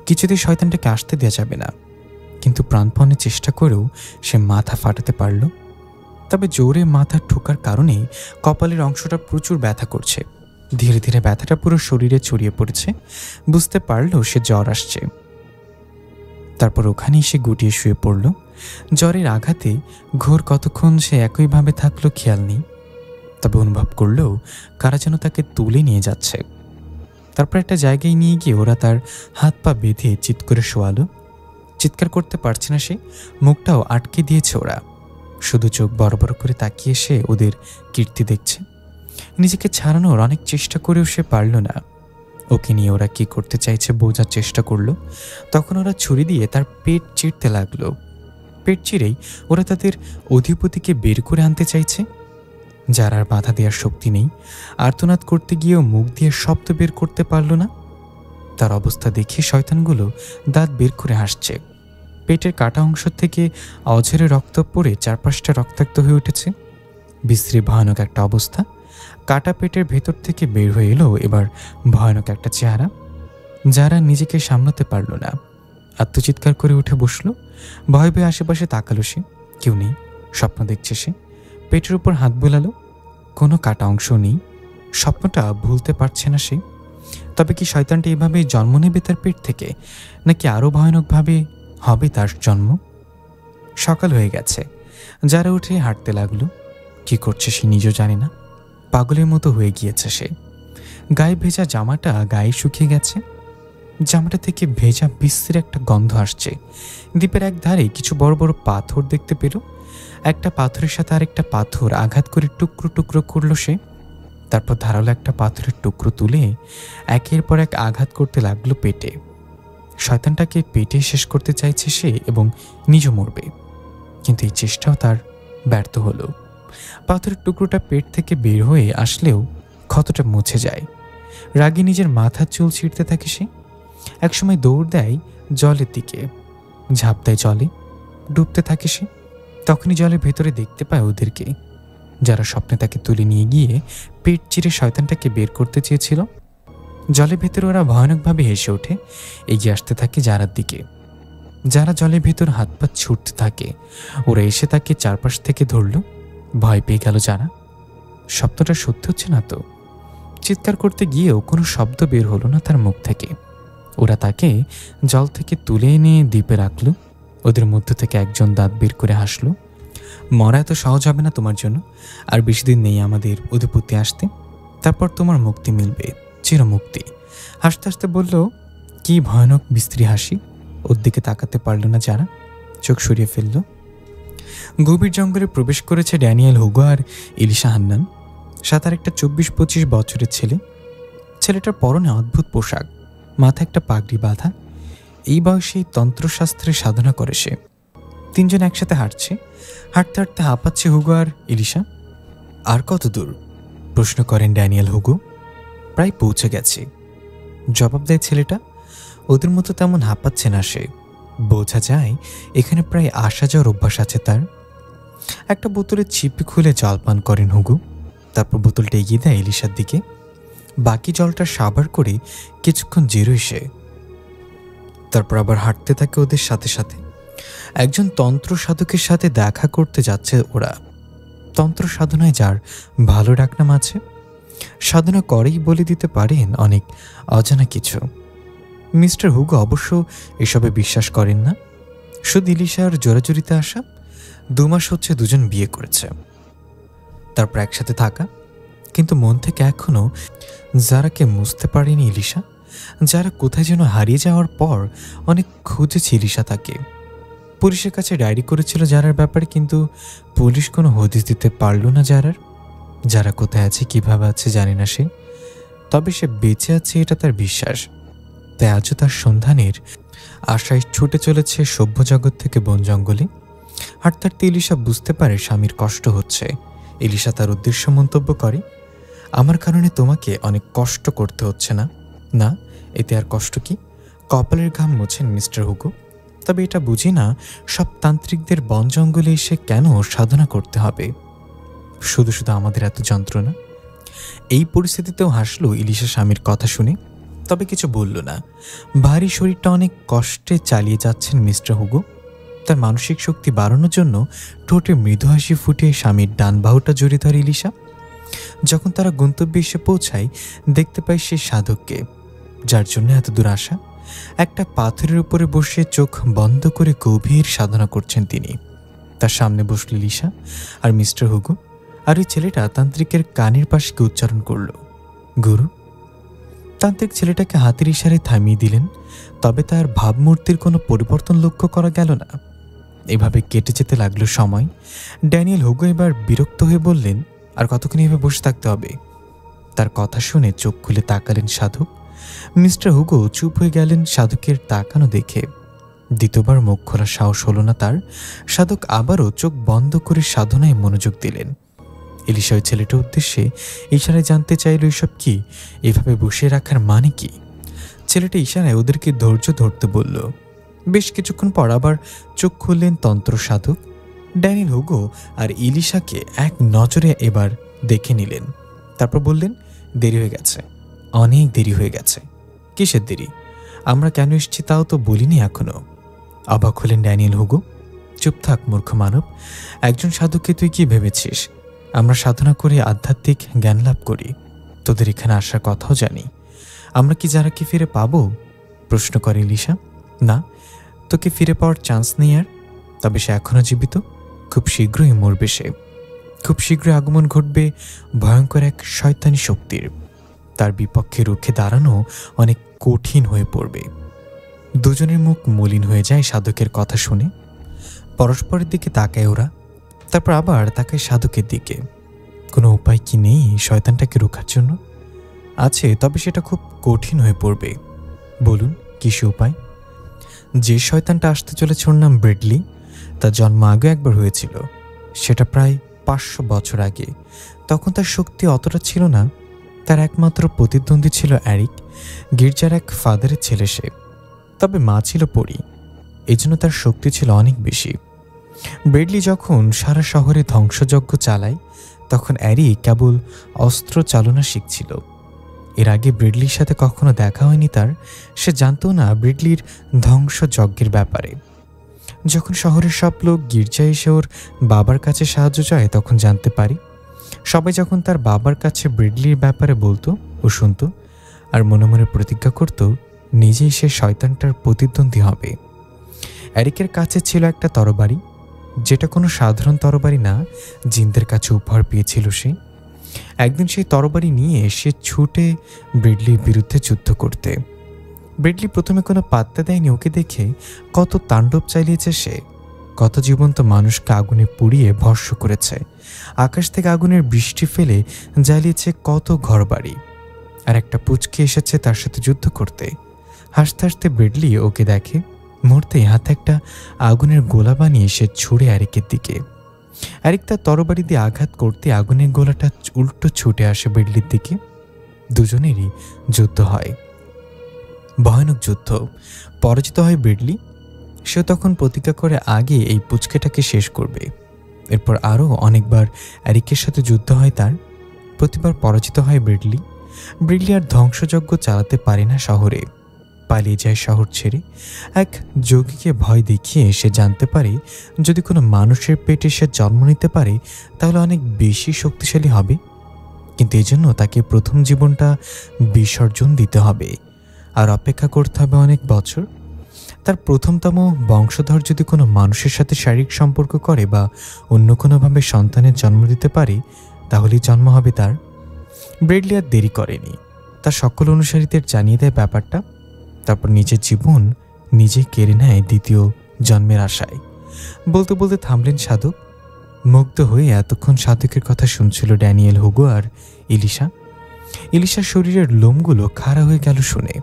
কিছুতেই শয়তানটাকে আসতে দেওয়া যাবে না। কিন্তু প্রাণপণে চেষ্টা করেও সে মাথা ফাটাতে পারল। তবে জোরে মাথা ঠোকার কারণে কপালের অংশটা প্রচুর ব্যথা করছে। ধীরে ধীরে ব্যথাটা পুরো শরীরে ছড়িয়ে পড়েছে। বুঝতে পারল সে জ্বর আসছে। তারপর ওখানেই সে গুটিয়ে শুয়ে পড়ল। জ্বরের আঘাতে ঘোর কতক্ষণ সে একইভাবে থাকলো খেয়াল নেই। তবে অনুভব করলেও কারা যেন তাকে তুলে নিয়ে যাচ্ছে। তারপর একটা জায়গায় নিয়ে গিয়ে ওরা তার হাত পা বেঁধে চিৎ করে শোয়ালো। চিৎকার করতে পারছে না সে, মুখটাও আটকে দিয়েছে ওরা। শুধু চোখ বড় বড় করে তাকিয়ে সে ওদের কীর্তি দেখছে। নিজেকে ছাড়ানোর অনেক চেষ্টা করেও সে পারল না। ওকে নিয়ে ওরা কি করতে চাইছে বোঝার চেষ্টা করলো। তখন ওরা ছুরি দিয়ে তার পেট চিরতে লাগলো। পেট চিরেই ওরা তাদের অধিপতিকে বের করে আনতে চাইছে। যার আর বাধা দেওয়ার শক্তি নেই। আর্তনাদ করতে গিয়েও মুখ দিয়ে শব্দ বের করতে পারল না। তার অবস্থা দেখে শয়তানগুলো দাঁত বের করে হাসছে। পেটের কাটা অংশ থেকে অঝরে রক্ত পড়ে চারপাশটা রক্তাক্ত হয়ে উঠেছে। বিশ্রী ভয়ানক একটা অবস্থা। কাটা পেটের ভেতর থেকে বের হয়ে এলো এবার ভয়ানক একটা চেহারা। যারা নিজেকে সামলাতে পারল না, আত্মচিৎকার করে উঠে বসলো। ভয় পেয়ে আশেপাশে তাকালো সে। কেউ নেই। স্বপ্ন দেখছে সে। পেটের উপর হাত বোলালো। কোনো কাটা অংশ নেই। স্বপ্নটা ভুলতে পারছে না সে। তবে কি শয়তানটা এভাবে জন্ম নেবে তার পেট থেকে, নাকি আরও ভয়ানকভাবে হবে তার জন্ম? সকাল হয়ে গেছে। যারা উঠে হাঁটতে লাগলো। কি করছে সে নিজেও জানে না। পাগলের মতো হয়ে গিয়েছে সে। গায়ে ভেজা জামাটা গায়ে শুকিয়ে গেছে। জামাটা থেকে ভেজা বিশ্রী একটা গন্ধ আসছে। দ্বীপের এক ধারে কিছু বড় বড় পাথর দেখতে পেল। একটা পাথরের সাথে আরেকটা পাথর আঘাত করে টুকরো টুকরো করলো সে। তারপর ধারালো একটা পাথরের টুকরো তুলে একের পর এক আঘাত করতে লাগলো পেটে। শয়তানটাকে পেটে শেষ করতে চাইছে সে এবং নিজে মরবে। কিন্তু এই চেষ্টাও তার ব্যর্থ হলো। পাথরের টুকরোটা পেট থেকে বের হয়ে আসলেও ক্ষতটা মুছে যায়। রাগে নিজের মাথার চুল ছিঁড়তে থাকে সে। একসময় দৌড় দেয় জলের দিকে, ঝাঁপ দেয় জলে, ডুবতে থাকে সে। তখনই জলের ভেতরে দেখতে পায় ওদেরকে, যারা স্বপ্নে তাকে তুলে নিয়ে গিয়ে পেট চিরে শয়তানটাকে বের করতে চেয়েছিল। জলের ভেতরে ওরা ভয়ানকভাবে হেসে ওঠে। এগিয়ে আসতে থাকে যারার দিকে। যারা জলের ভেতর হাত পা ছুটতে থাকে। ওরা এসে তাকে চারপাশ থেকে ধরল। ভয় পেয়ে গেল যারা। শব্দটা সত্যি হচ্ছে না তো। চিৎকার করতে গিয়েও কোনো শব্দ বের হলো না তার মুখ থেকে। ওরা তাকে জল থেকে তুলে এনে দ্বীপে রাখলো। ওদের মধ্য থেকে একজন দাঁত বের করে হাসলো। মরা এত সহজ হবে না তোমার জন্য। আর বেশি দিন নেই আমাদের অধিপতি আসতে। তারপর তোমার মুক্তি মিলবে, চিরমুক্তি। হাসতে হাসতে বলল। কি ভয়ানক বিশ্রী হাসি। ওর দিকে তাকাতে পারল না যারা, চোখ সরিয়ে ফেলল। গভীর জঙ্গলে প্রবেশ করেছে ড্যানিয়েল হুগো আর এলিশা হান্নান। সাথে একটা 24-25 বছরের ছেলে। ছেলেটার পরনে অদ্ভুত পোশাক, মাথা একটা পাগড়ি বাঁধা। এই বয়সেই তন্ত্রশাস্ত্রের সাধনা করে সে। তিনজন একসাথে হাঁটছে। হাঁটতে হাঁটতে হাঁপাচ্ছে হুগো আর এলিশা। আর কত দূর? প্রশ্ন করেন ড্যানিয়েল হুগো। প্রায় পৌঁছে গেছে, জবাব দেয় ছেলেটা। ওদের মতো তেমন হাঁপাচ্ছে না সে। বোঝা যায় এখানে প্রায় আসা যাওয়ার অভ্যাস আছে তার। একটা বোতলের ছিপি খুলে জল পান করেন হুগো। তারপর বোতলটা এগিয়ে দেয় এলিশার দিকে। বাকি জলটা সাবার করে কিছুক্ষণ জিরোয় সে। তারপর আবার হাঁটতে থাকে ওদের সাথে সাথে। একজন তন্ত্র সাধকের সাথে দেখা করতে যাচ্ছে ওরা। তন্ত্র সাধনায় যার ভালো ডাকনাম আছে। সাধনা করেই বলে দিতে পারেন অনেক অজানা কিছু। মিস্টার হুগো অবশ্য এসবে বিশ্বাস করেন না। শুধু ইলিশার জোরাজুরিতে আসা। 2 মাস হচ্ছে দুজন বিয়ে করেছে। তারপর একসাথে থাকা। কিন্তু মন থেকে এখনো যারাকে মুছতে পারেনি ইলিশা। যারা কোথায় যেন হারিয়ে যাওয়ার পর অনেক খুঁজেছে ইলিশা তাকে। পুলিশের কাছে ডায়েরি করেছিল যারার ব্যাপারে, কিন্তু পুলিশ কোনো হদিস দিতে পারল না যারা কোথায় আছে, কিভাবে আছে জানে না সে, তবে সে বেঁচে আছে এটা তার বিশ্বাস। তাই আজও তার সন্ধানের আশায় ছুটে চলেছে সভ্য জগৎ থেকে বন জঙ্গলে। হাঁটতে হাঁটতে ইলিশা বুঝতে পারে স্বামীর কষ্ট হচ্ছে। ইলিশা তার উদ্দেশ্য মন্তব্য করে, আমার কারণে তোমাকে অনেক কষ্ট করতে হচ্ছে না? না, এতে আর কষ্ট কি? কপালের ঘাম মোছেন মিস্টার হুগো। তবে এটা বুঝি না সব তান্ত্রিকদের বন জঙ্গলে এসে কেন সাধনা করতে হবে? শুধু শুধু আমাদের এত যন্ত্রণা। এই পরিস্থিতিতেও হাসলো ইলিশা স্বামীর কথা শুনে, তবে কিছু বলল না। ভারী শরীরটা অনেক কষ্টে চালিয়ে যাচ্ছেন মিস্টার হুগো। তার মানসিক শক্তি বাড়ানোর জন্য ঠোঁটে মৃদু হাসি ফুটিয়ে স্বামীর ডান বাহুটা জড়িয়ে ধরে ইলিশা। যখন তারা গন্তব্যে এসে পৌঁছায়, দেখতে পায় সে সাধককে, যার জন্য এত দূর আসা। একটা পাথরের উপরে বসে চোখ বন্ধ করে গভীর সাধনা করছেন তিনি। তার সামনে বসল ইলিশা আর মিস্টার হুগো, আর ওই ছেলেটা তান্ত্রিকের কানের পাশে উচ্চারণ করল, গুরু। তান্ত্রিক ছেলেটাকে হাতের ইশারায় থামিয়ে দিলেন, তবে তার ভাবমূর্তির কোনো পরিবর্তন লক্ষ্য করা গেল না। এভাবে কেটে যেতে লাগলো সময়। ড্যানিয়েল হুগো এবার বিরক্ত হয়ে বললেন, আর কতক্ষণ এভাবে বসে থাকতে হবে? তার কথা শুনে চোখ খুলে তাকালেন সাধক। মিস্টার হুগো চুপ হয়ে গেলেন সাধকের তাকানো দেখে। দ্বিতীয়বার মুখ খোলার সাহস হলো না তার। সাধক আবারও চোখ বন্ধ করে সাধনায় মনোযোগ দিলেন। ইলিশা ওই ছেলেটার উদ্দেশ্যে ইশারায় জানতে চাইল এসব কি, এভাবে বসে রাখার মানে কি? ছেলেটা ইশারায় ওদেরকে ধৈর্য ধরতে বলল। বেশ কিছুক্ষণ পর আবার চোখ খুললেন তন্ত্র সাধক। ড্যানিয়েল হুগো আর ইলিশাকে এক নজরে এবার দেখে নিলেন। তারপর বললেন, দেরি হয়ে গেছে, অনেক দেরি হয়ে গেছে। কিসের দেরি? আমরা কেন এসেছি তাও তো বলিনি এখনো। অবাক হলেন ড্যানিয়েল হুগো। চুপ থাক মূর্খ মানব। একজন সাধককে তুই কি ভেবেছিস? আমরা সাধনা করে আধ্যাত্মিক জ্ঞান লাভ করি। তোদের এখানে আসার কথাও জানি। আমরা কি যারা কি ফিরে পাবো? প্রশ্ন করে ইলিশা। না, তোকে ফিরে পাওয়ার চান্স নেই আর। তবে সে এখনো জীবিত, খুব শীঘ্রই মরবে সে। খুব শীঘ্রই আগমন ঘটবে ভয়ঙ্কর এক শয়তানি শক্তির। তার বিপক্ষে রুখে দাঁড়ানো অনেক কঠিন হয়ে পড়বে। দুজনের মুখ মলিন হয়ে যায় সাধকের কথা শুনে। পরস্পরের দিকে তাকায় ওরা, তারপর আবার তাকায় সাধকের দিকে। কোনো উপায় কি নেই শয়তানটাকে রোখার জন্য? আছে, তবে সেটা খুব কঠিন হয়ে পড়বে। বলুন কি সে উপায়? যে শয়তানটা আসতে চলেছে ওর নাম ব্রেডলি। তার জন্ম আগে একবার হয়েছিল, সেটা প্রায় 500 বছর আগে। তখন তার শক্তি অতটা ছিল না। তার একমাত্র প্রতিদ্বন্দ্বী ছিল অ্যারিক, গির্জার এক ফাদারের ছেলে সে। তবে মা ছিল পরী, এই জন্য তার শক্তি ছিল অনেক বেশি। ব্রেডলি যখন সারা শহরে ধ্বংসযজ্ঞ চালায়, তখন অ্যারিক কেবল অস্ত্র চালনা শিখছিল। এর আগে ব্রেডলির সাথে কখনো দেখা হয়নি তার। সে জানতো না ব্রেডলির ধ্বংসযজ্ঞের ব্যাপারে। যখন শহরের সব লোক গির্জায় এসে ওর বাবার কাছে সাহায্য চায়, তখন জানতে পারি। সবাই যখন তার বাবার কাছে ব্রেডলির ব্যাপারে বলতো, ও শুনত আর মনে মনে প্রতিজ্ঞা করত নিজেই সে শয়তানটার প্রতিদ্বন্দ্বী হবে। অ্যারিকের কাছে ছিল একটা তরবারি, যেটা কোনো সাধারণ তরবারি না, জিনদের কাছে উপহার পেয়েছিল সে। একদিন সেই তরবারি নিয়ে সে ছুটে ব্রেডলির বিরুদ্ধে যুদ্ধ করতে। ব্রেডলি প্রথমে কোনো পাত্তা দেয়নি ওকে দেখে। কত তাণ্ডব চালিয়েছে সে, কত জীবন্ত মানুষকে আগুনে পুড়িয়ে ভস্ম করেছে, আকাশ থেকে আগুনের বৃষ্টি ফেলে জ্বালিয়েছে কত ঘরবাড়ি। আর একটা পুচকে এসেছে তার সাথে যুদ্ধ করতে। হাসতে হাসতে ব্রেডলি ওকে দেখে। মুহূর্তে হাতে একটা আগুনের গোলা বানিয়ে সে ছুড়ে অ্যারিকের দিকে। অ্যারিক তার তরবারি দিয়ে আঘাত করতে আগুনের গোলাটা উল্টো ছুটে আসে ব্রেডলির দিকে। দুজনেরই যুদ্ধ হয়, ভয়ানক যুদ্ধ। পরাজিত হয় ব্রেডলি। সে তখন প্রতিজ্ঞা করে আগে এই পুচকেটাকে শেষ করবে। এরপর আরও অনেকবার অ্যারিকের সাথে যুদ্ধ হয় তার। প্রতিবার পরাজিত হয় ব্রেডলি। ব্রেডলি আর ধ্বংসযজ্ঞ চালাতে পারে না শহরে, পালিয়ে যায় শহর ছেড়ে। এক যোগীকে ভয় দেখিয়ে সে জানতে পারে যদি কোনো মানুষের পেটে সে জন্ম নিতে পারে তাহলে অনেক বেশি শক্তিশালী হবে, কিন্তু এই জন্য তাকে প্রথম জীবনটা বিসর্জন দিতে হবে আর অপেক্ষা করতে হবে অনেক বছর। তার প্রথমতম বংশধর যদি কোনো মানুষের সাথে শারীরিক সম্পর্ক করে বা অন্য কোনোভাবে সন্তানের জন্ম দিতে পারে, তাহলেই জন্ম হবে তার। ব্রেডলি আর দেরি করেনি। তার সকল অনুসারীদের জানিয়ে দেয় ব্যাপারটা। তারপর নিজের জীবন নিজে কেড়ে নেয় দ্বিতীয় জন্মের আশায়। বলতে বলতে থামলেন সাধক। মুগ্ধ হয়ে এতক্ষণ সাধকের কথা শুনছিল ড্যানিয়েল, হুগো আর ইলিশা। ইলিশার শরীরের লোমগুলো খাড়া হয়ে গেল শুনে।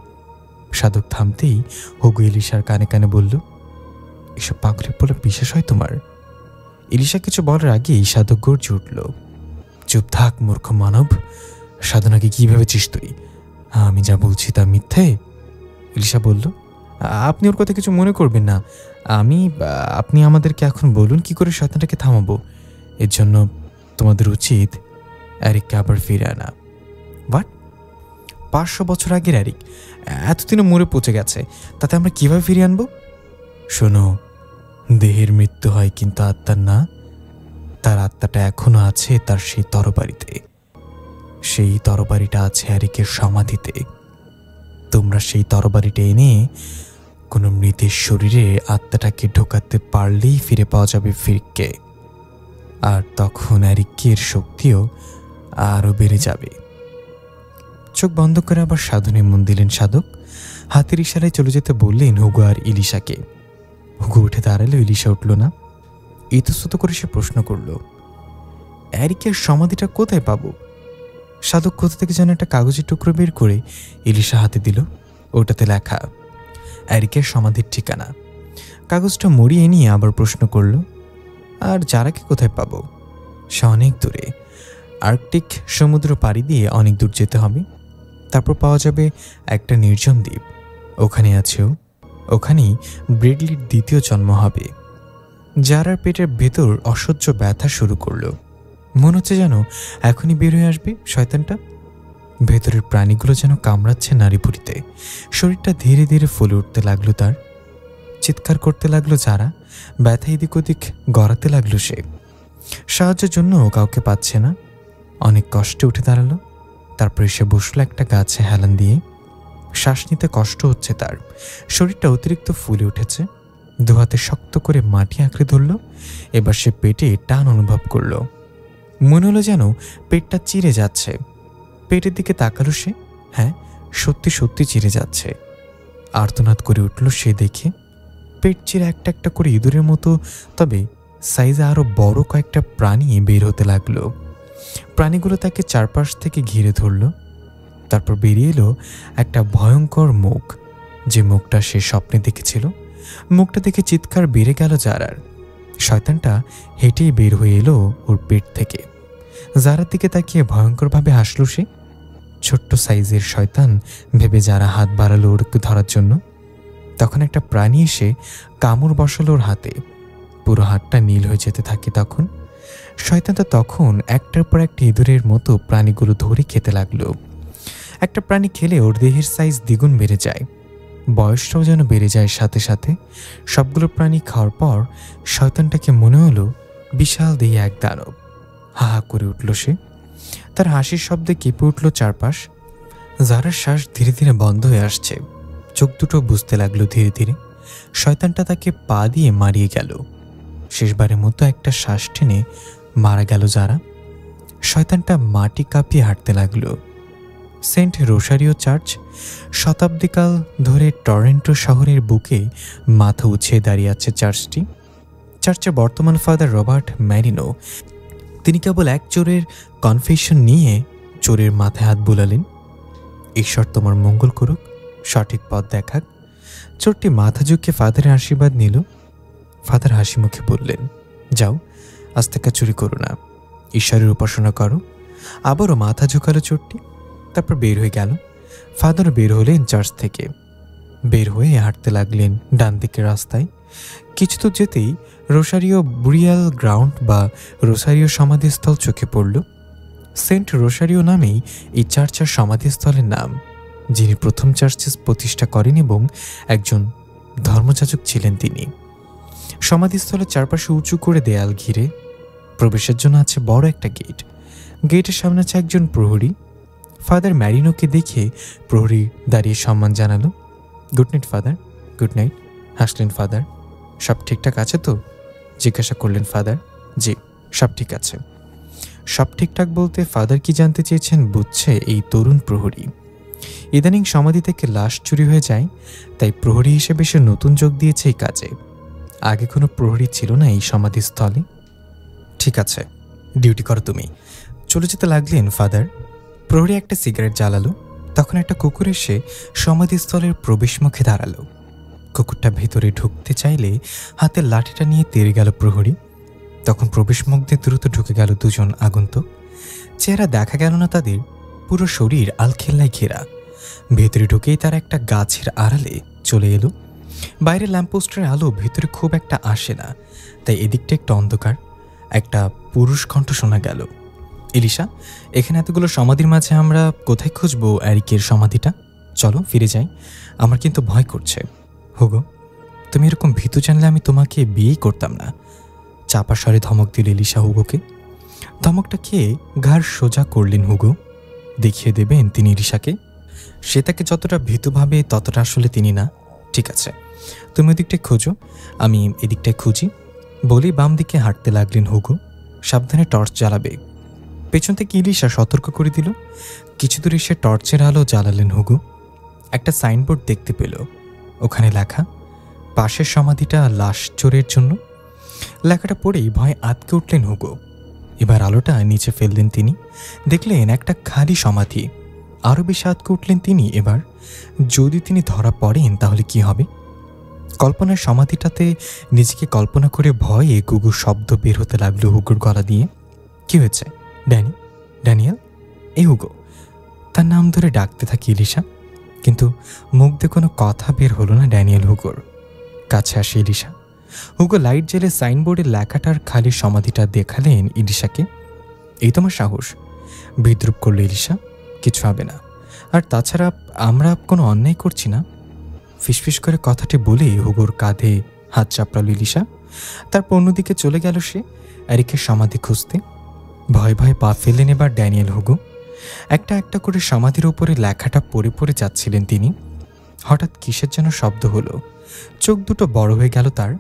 সাধক থামতেই হুগো ইলিশার কানে কানে বলল, এসব পাগলের বলে বিশ্বাস হয় তোমার? ইলিশা কিছু বলার আগেই সাধক গর্জে উঠল, চুপ থাক মূর্খ মানব, সাধনাকে কি ভেবেছিস তুই? আমি যা বলছি তা মিথ্যে? ইলিশা বলল, আপনি ওর কথা কিছু মনে করবেন না। আপনি আমাদেরকে এখন বলুন কি করে শয়তানটাকে থামাবো। এর জন্য তোমাদের উচিত অ্যারিককে আবার ফিরে আনা। বাট 500 বছর আগের অ্যারিক এতদিনে মরে পচে গেছে, তাতে আমরা কিভাবে ফিরিয়ে আনবো? শোনো, দেহের মৃত্যু হয় কিন্তু আত্মার না। তার আত্মাটা এখনো আছে তার সেই তরবারিতে। সেই তরবারিটা আছে অ্যারিকের সমাধিতে। তোমরা সেই তরবারিটা এনে কোনো মৃতের শরীরে আত্মাটাকে ঢোকাতে পারলেই ফিরে পাওয়া যাবে ফিরিককে। আর তখন অ্যারিকের শক্তিও আরও বেড়ে যাবে। চোখ বন্ধ করে আবার সাধনে মন দিলেন সাধক। হাতের ইশারায় চলে যেতে বললেন হুগো আর ইলিশাকে। হুগো উঠে দাঁড়ালো, ইলিশা উঠল না। ইতস্তত করে সে প্রশ্ন করল, অ্যারিকের সমাধিটা কোথায় পাবো? সাধক কোথা থেকে যেন একটা কাগজের টুকরো বের করে ইলিশা হাতে দিল। ওটাতে লেখা অ্যারিকের সমাধির ঠিকানা। কাগজটা মরিয়ে নিয়ে আবার প্রশ্ন করল, আর যারাকে কোথায় পাবো? সে অনেক দূরে, আর্কটিক সমুদ্র পাড়ি দিয়ে অনেক দূর যেতে হবে। তারপর পাওয়া যাবে একটা নির্জন দ্বীপ, ওখানে আছেও। ওখানেই ব্রেডলির দ্বিতীয় জন্ম হবে। যারার পেটের ভেতর অসহ্য ব্যথা শুরু করলো। মনে হচ্ছে যেন এখনই বের হয়ে আসবে শয়তানটা। ভেতরের প্রাণীগুলো যেন কামড়াচ্ছে নাড়িভুড়িতে। শরীরটা ধীরে ধীরে ফুলে উঠতে লাগলো তার। চিৎকার করতে লাগলো যারা, ব্যথা এদিক ওদিক গড়াতে লাগলো সে। সাহায্যের জন্য কাউকে পাচ্ছে না। অনেক কষ্টে উঠে দাঁড়ালো। তারপর এসে বসলো একটা গাছে হেলান দিয়ে। শ্বাস নিতে কষ্ট হচ্ছে তার। শরীরটা অতিরিক্ত ফুলে উঠেছে। দুহাতে শক্ত করে মাটি আঁকড়ে ধরল। এবার সে পেটে টান অনুভব করল। মনে হলো যেন পেটটা চিরে যাচ্ছে। পেটের দিকে তাকালো সে। হ্যাঁ, সত্যি সত্যি চিরে যাচ্ছে। আর্তনাদ করে উঠল সে দেখে। পেট চিরে একটা একটা করে ইঁদুরের মতো, তবে সাইজে আরো বড় কয়েকটা প্রাণী বের হতে লাগলো। প্রাণীগুলো তাকে চারপাশ থেকে ঘিরে ধরল। তারপর বেরিয়ে এলো একটা ভয়ঙ্কর মুখ, যে মুখটা সে স্বপ্নে দেখেছিল। মুখটা দেখে চিৎকার বেড়ে গেল জারার। শয়তানটা হেঁটেই বের হয়ে এলো ওর পেট থেকে। জারার দিকে তাকিয়ে ভয়ঙ্করভাবে হাসল সে। ছোট্ট সাইজের শয়তান ভেবে যারা হাত বাড়ালো ওরকে ধরার জন্য। তখন একটা প্রাণী এসে কামড় বসালো ওর হাতে। পুরো হাতটা নীল হয়ে যেতে থাকে তখন। শয়তানটা তখন একটার পর একটা ইঁদুরের মতো প্রাণীগুলো ধরে খেতে লাগলো। একটা প্রাণী খেলে ওর দেহের সাইজ দ্বিগুণ বেড়ে যায়। বয়সটাও যেন বেড়ে যায় সাথে সাথে। সবগুলো প্রাণী খাওয়ার পর শয়তানটাকে মনে হলো বিশাল দেহে এক দানব। হা হা করে উঠল সে। তার হাসির শব্দে কেঁপে উঠল চারপাশ। জারার শ্বাস ধীরে ধীরে বন্ধ হয়ে আসছে। চোখ দুটো বুঝতে লাগলো ধীরে ধীরে। শয়তানটা তাকে পা দিয়ে মারিয়ে গেল। শেষবারের মতো একটা শ্বাস টেনে মারা গেল যারা। শয়তানটা মাটি কাঁপিয়ে হাঁটতে লাগলো। Saint Rosario church. শতাব্দীকাল ধরে টরেন্টো শহরের বুকে মাথা উঁচিয়ে দাঁড়িয়ে আছে চার্চটি। চার্চের বর্তমান ফাদার রবার্ট ম্যারিনো। তিনি কেবল এক চোরের কনফেশন নিয়ে চোরের মাথায় হাত বুলালেন। ঈশ্বর তোমার মঙ্গল করুক, সঠিক পথ দেখাক। চোরটি মাথা ঝুঁকিয়ে ফাদারের আশীর্বাদ নিল। ফাদার হাসি মুখে বললেন, যাও, আজ থেকে চুরি করো না, ঈশ্বরের উপাসনা করো। আবারও মাথা ঝুঁকালো চোরটি। তারপর বের হয়ে গেল। ফাদার বের হলেন চার্চ থেকে। বের হয়ে হাঁটতে লাগলেন ডান দিকের রাস্তায়। কিছু তো যেতেই রোসারিও বুরিয়াল গ্রাউন্ড বা রোসারিও সমাধিস্থল চোখে পড়ল। সেন্ট রোসারিও নামেই এই চার্চের সমাধিস্থলের নাম। যিনি প্রথম চার্চেস প্রতিষ্ঠা করেন এবং একজন ধর্মযাজক ছিলেন তিনি। সমাধিস্থলের চারপাশে উঁচু করে দেয়াল ঘিরে। প্রবেশের জন্য আছে বড় একটা গেট। গেটের সামনে আছে একজন প্রহরী। ফাদার ম্যারিনোকে দেখে প্রহরী দাঁড়িয়ে সম্মান জানালো। Good night father. Good night, হাসলেন ফাদার। সব ঠিকঠাক আছে তো? জিজ্ঞাসা করলেন ফাদার। জি, সব ঠিক আছে। সব ঠিকঠাক বলতে ফাদার কি জানতে চেয়েছেন বুঝছে এই তরুণ প্রহরী। ইদানিং সমাধি থেকে লাশ চুরি হয়ে যায়, তাই প্রহরী হিসেবে সে নতুন যোগ দিয়েছে এই কাজে। আগে কোনো প্রহরী ছিল না এই সমাধিস্থলে। ঠিক আছে, ডিউটি করো তুমি। চলে যেতে লাগলেন ফাদার। প্রহরী একটা সিগারেট জ্বালালো। তখন একটা কুকুর এসে সমাধিস্থলের প্রবেশমুখে দাঁড়ালো। কুকুরটা ভেতরে ঢুকতে চাইলে হাতের লাঠিটা নিয়ে তেড়ে গেল প্রহরী। তখন প্রবেশমুখ দিয়ে দ্রুত ঢুকে গেল দুজন আগন্তুক। চেহারা দেখা গেল না তাদের, পুরো শরীর আলখেল্লায় ঘেরা। ভেতরে ঢুকেই তারা একটা গাছের আড়ালে চলে এলো। বাইরে ল্যাম্পপোস্টের আলো ভেতরে খুব একটা আসে না, তাই এদিকটা একটু অন্ধকার। একটা পুরুষ কণ্ঠ শোনা গেল, এলিশা, এখানে এতগুলো সমাধির মাঝে আমরা কোথায় খুঁজবো অ্যারিকের সমাধিটা? চলো ফিরে যাই, আমার কিন্তু ভয় করছে। হুগো, তুমি এরকম ভীতু জানলে আমি তোমাকে বিয়েই করতাম না। চাপা স্বরে ধমক দিল এলিশা হুগোকে। ধমকটা খেয়ে ঘাড় সোজা করলেন হুগো। দেখিয়ে দেবেন তিনি এলিশাকে। সে তাকে যতটা ভীতু ভাবে ততটা আসলে তিনি না। ঠিক আছে, তুমি ওদিকটায় খোঁজো, আমি এদিকটায় খুঁজি। বলেই বাম দিকে হাঁটতে লাগলেন হুগো। সাবধানে টর্চ জ্বালাবে। পেছন থেকে ইলিশা সতর্ক করে দিল। কিছু দূরে সে টর্চের আলো জ্বালালেন হুগো। একটা সাইনবোর্ড দেখতে পেল, ওখানে লেখা, পাশের সমাধিটা লাশ চোরের জন্য। লেখাটা পড়েই ভয় আটকে উঠলেন হুগো। এবার আলোটা নিচে ফেললেন তিনি। দেখলেন একটা খালি সমাধি। আরও বেশি আটকে উঠলেন তিনি। এবার যদি তিনি ধরা পড়েন তাহলে কি হবে? কল্পনার সমাধিটাতে নিজেকে কল্পনা করে ভয়ে গুগু শব্দ বের হতে লাগলো হুগোর গলা দিয়ে। কি হয়েছে? ড্যানিয়েল, এই হুগো। তার নাম ধরে ডাকতে থাকি এলিশা, কিন্তু মুখ দিয়ে কোনো কথা বের হলো না ড্যানিয়েল হুগোর। কাছে আসে এলিশা। হুগো লাইট জেলে সাইনবোর্ডের লেখাটার খালি সমাধিটা দেখালেন ইলিশাকে। এই তোমার সাহস? বিদ্রুপ করল এলিশা। কিছু হবে না, আর তাছাড়া আমরা কোনো অন্যায় করছি না। ফিসফিস করে কথাটি বলে হুগোর কাঁধে হাত চাপড়াল ইলিশা। তারপর অন্যদিকে চলে গেল সে অ্যারিকের সমাধি খুঁজতে। ভয় ভয়ে পা ফেললেন এবার ড্যানিয়েল হুগো। একটা একটা করে সমাধির ওপরে লেখাটা পড়ে পড়ে যাচ্ছিলেন তিনি। হঠাৎ কিসের যেন শব্দ হলো। চোখ দুটো বড় হয়ে গেল তার।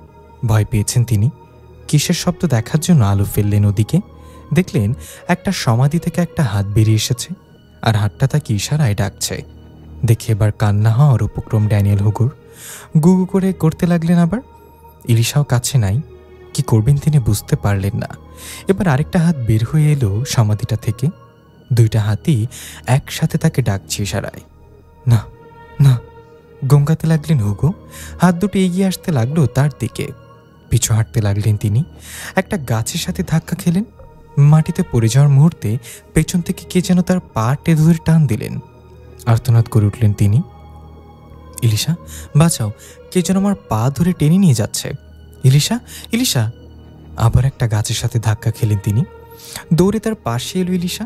ভয় পেয়েছেন তিনি। কিসের শব্দ দেখার জন্য আলো ফেললেন ওদিকে। দেখলেন একটা সমাধি থেকে একটা হাত বেরিয়ে এসেছে, আর হাতটা তাকে ইশারায় ডাকছে। দেখে এবার কান্না হওয়ার উপক্রম ড্যানিয়েল হুগোর। গুগু করে করতে লাগলেন আবার। ইলিশাও কাছে নাই। কি করবেন তিনি বুঝতে পারলেন না। এবার আরেকটা হাত বের হয়ে এলো সমাধিটা থেকে। দুইটা হাতই একসাথে তাকে ডাকছে ইশারায়। না না, গঙ্গাতে লাগলেন হুগো। হাত দুটো এগিয়ে আসতে লাগলো তার দিকে। পিছু হাঁটতে লাগলেন তিনি। একটা গাছের সাথে ধাক্কা খেলেন। মাটিতে পড়ে যাওয়ার মুহূর্তে পেছন থেকে কে যেন তার পা টেনে ধরে টান দিলেন। আর্তনাদ করে উঠলেন তিনি, ইলিশা বাঁচাও, কে যেন আমার পা ধরে টেনে নিয়ে যাচ্ছে। ইলিশা, ইলিশা। আবার একটা গাছের সাথে ধাক্কা খেলেন তিনি। দৌড়ে তার পাশে এলো ইলিশা।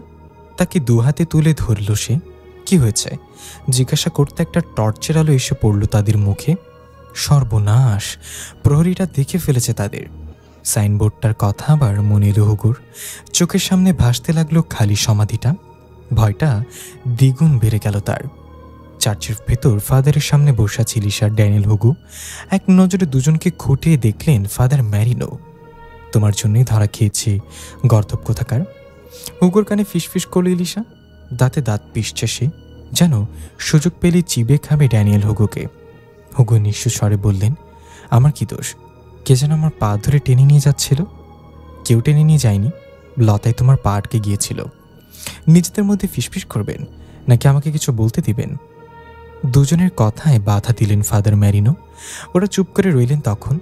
তাকে দু হাতে তুলে ধরল সে। কি হয়েছে জিজ্ঞাসা করতে একটা টর্চের আলো এসে পড়ল তাদের মুখে। সর্বনাশ, প্রহরীটা দেখে ফেলেছে তাদের। সাইনবোর্ডটার কথা আবার মনে এলো হুগুর। চোখের সামনে ভাসতে লাগলো খালি সমাধিটা। ভয়টা দ্বিগুণ বেড়ে গেল তার। চার্চের ভেতর ফাদারের সামনে বসা ছিল ইলিশা, ড্যানিয়েল হুগো। এক নজরে দুজনকে খুঁটিয়ে দেখলেন ফাদার ম্যারিনো। তোমার জন্যই ধরা খেয়েছি, গর্দভ কোথাকার। হুগোর কানে ফিসফিস করল ইলিশা। দাঁতে দাঁত পিষছে সে, যেন সুযোগ পেলে চিবে খাবে ড্যানিয়েল হুগোকে। হুগো নিঃস্ব স্বরে বললেন, আমার কি দোষ? কে যেন আমার পা ধরে টেনে নিয়ে যাচ্ছিল। কেউ টেনে নিয়ে যায়নি, লতায় তোমার পা আটকে গিয়েছিল। নিজেদের মধ্যে ফিসফিস করবেন নাকি আমাকে কিছু বলতে দিবেন? দুজনের কথায় বাধা দিলেন ফাদার ম্যারিনো। ওরা চুপ করে রইলেন। তখন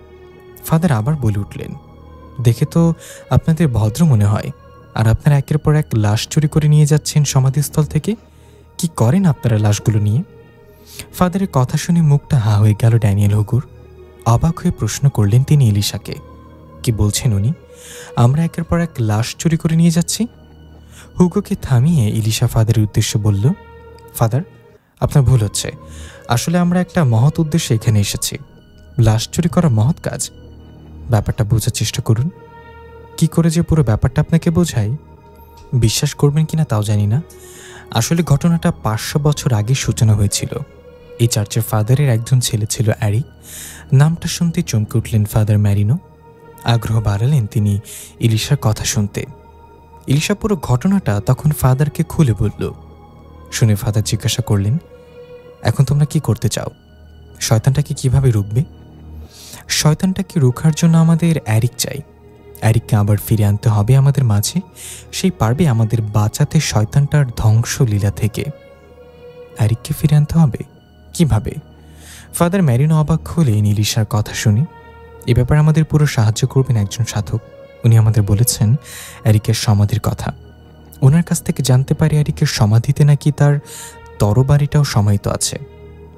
ফাদার আবার বলে উঠলেন, দেখে তো আপনাদের ভদ্র মনে হয়, আর আপনারা একের পর এক লাশ চুরি করে নিয়ে যাচ্ছেন সমাধিস্থল থেকে। কি করেন আপনারা লাশগুলো নিয়ে? ফাদারের কথা শুনে মুখটা হা হয়ে গেল ড্যানিয়েল হুগুর। অবাক হয়ে প্রশ্ন করলেন তিনি ইলিশাকে, কি বলছেন উনি? আমরা একের পর এক লাশ চুরি করে নিয়ে যাচ্ছি? হুগোকে থামিয়ে ইলিশা ফাদারের উদ্দেশ্যে বলল, ফাদার, আপনার ভুল হচ্ছে। আসলে আমরা একটা মহৎ উদ্দেশ্যে এখানে এসেছি। লাশ চুরি করা মহৎ কাজ। ব্যাপারটা বোঝার চেষ্টা করুন। কি করে যে পুরো ব্যাপারটা আপনাকে বোঝাই, বিশ্বাস করবেন কিনা তাও জানি না। আসলে ঘটনাটা 500 বছর আগে সূচনা হয়েছিল। এই চার্চের ফাদারের একজন ছেলে ছিল অ্যারিক। নামটা শুনতে চমকে উঠলেন ফাদার ম্যারিনো। আগ্রহ বাড়ালেন তিনি ইলিশার কথা শুনতে। ইলিশা পুরো ঘটনাটা তখন ফাদারকে খুলে বলল। শুনে ফাদার জিজ্ঞাসা করলেন, এখন তোমরা কি করতে চাও? শয়তানটাকে কিভাবে রুখবে? শয়তানটাকে রুখার জন্য আমাদের অ্যারিক চাই। অ্যারিককে আবার ফিরে আনতে হবে আমাদের মাঝে। সেই পারবে আমাদের বাঁচাতে শয়তানটার ধ্বংসলীলা থেকে। অ্যারিককে ফিরে আনতে হবে কিভাবে? ফাদার ম্যারিনো অবাক হলেন ইলিশার কথা শুনে। এ ব্যাপারে আমাদের পুরো সাহায্য করবেন একজন সাধক। উনি আমাদের বলেছেন অ্যারিকের সমাধির কথা। ওনার কাছ থেকে জানতে পারি অ্যারিকের সমাধিতে নাকি তার তরবারিটাও সমাহিত আছে,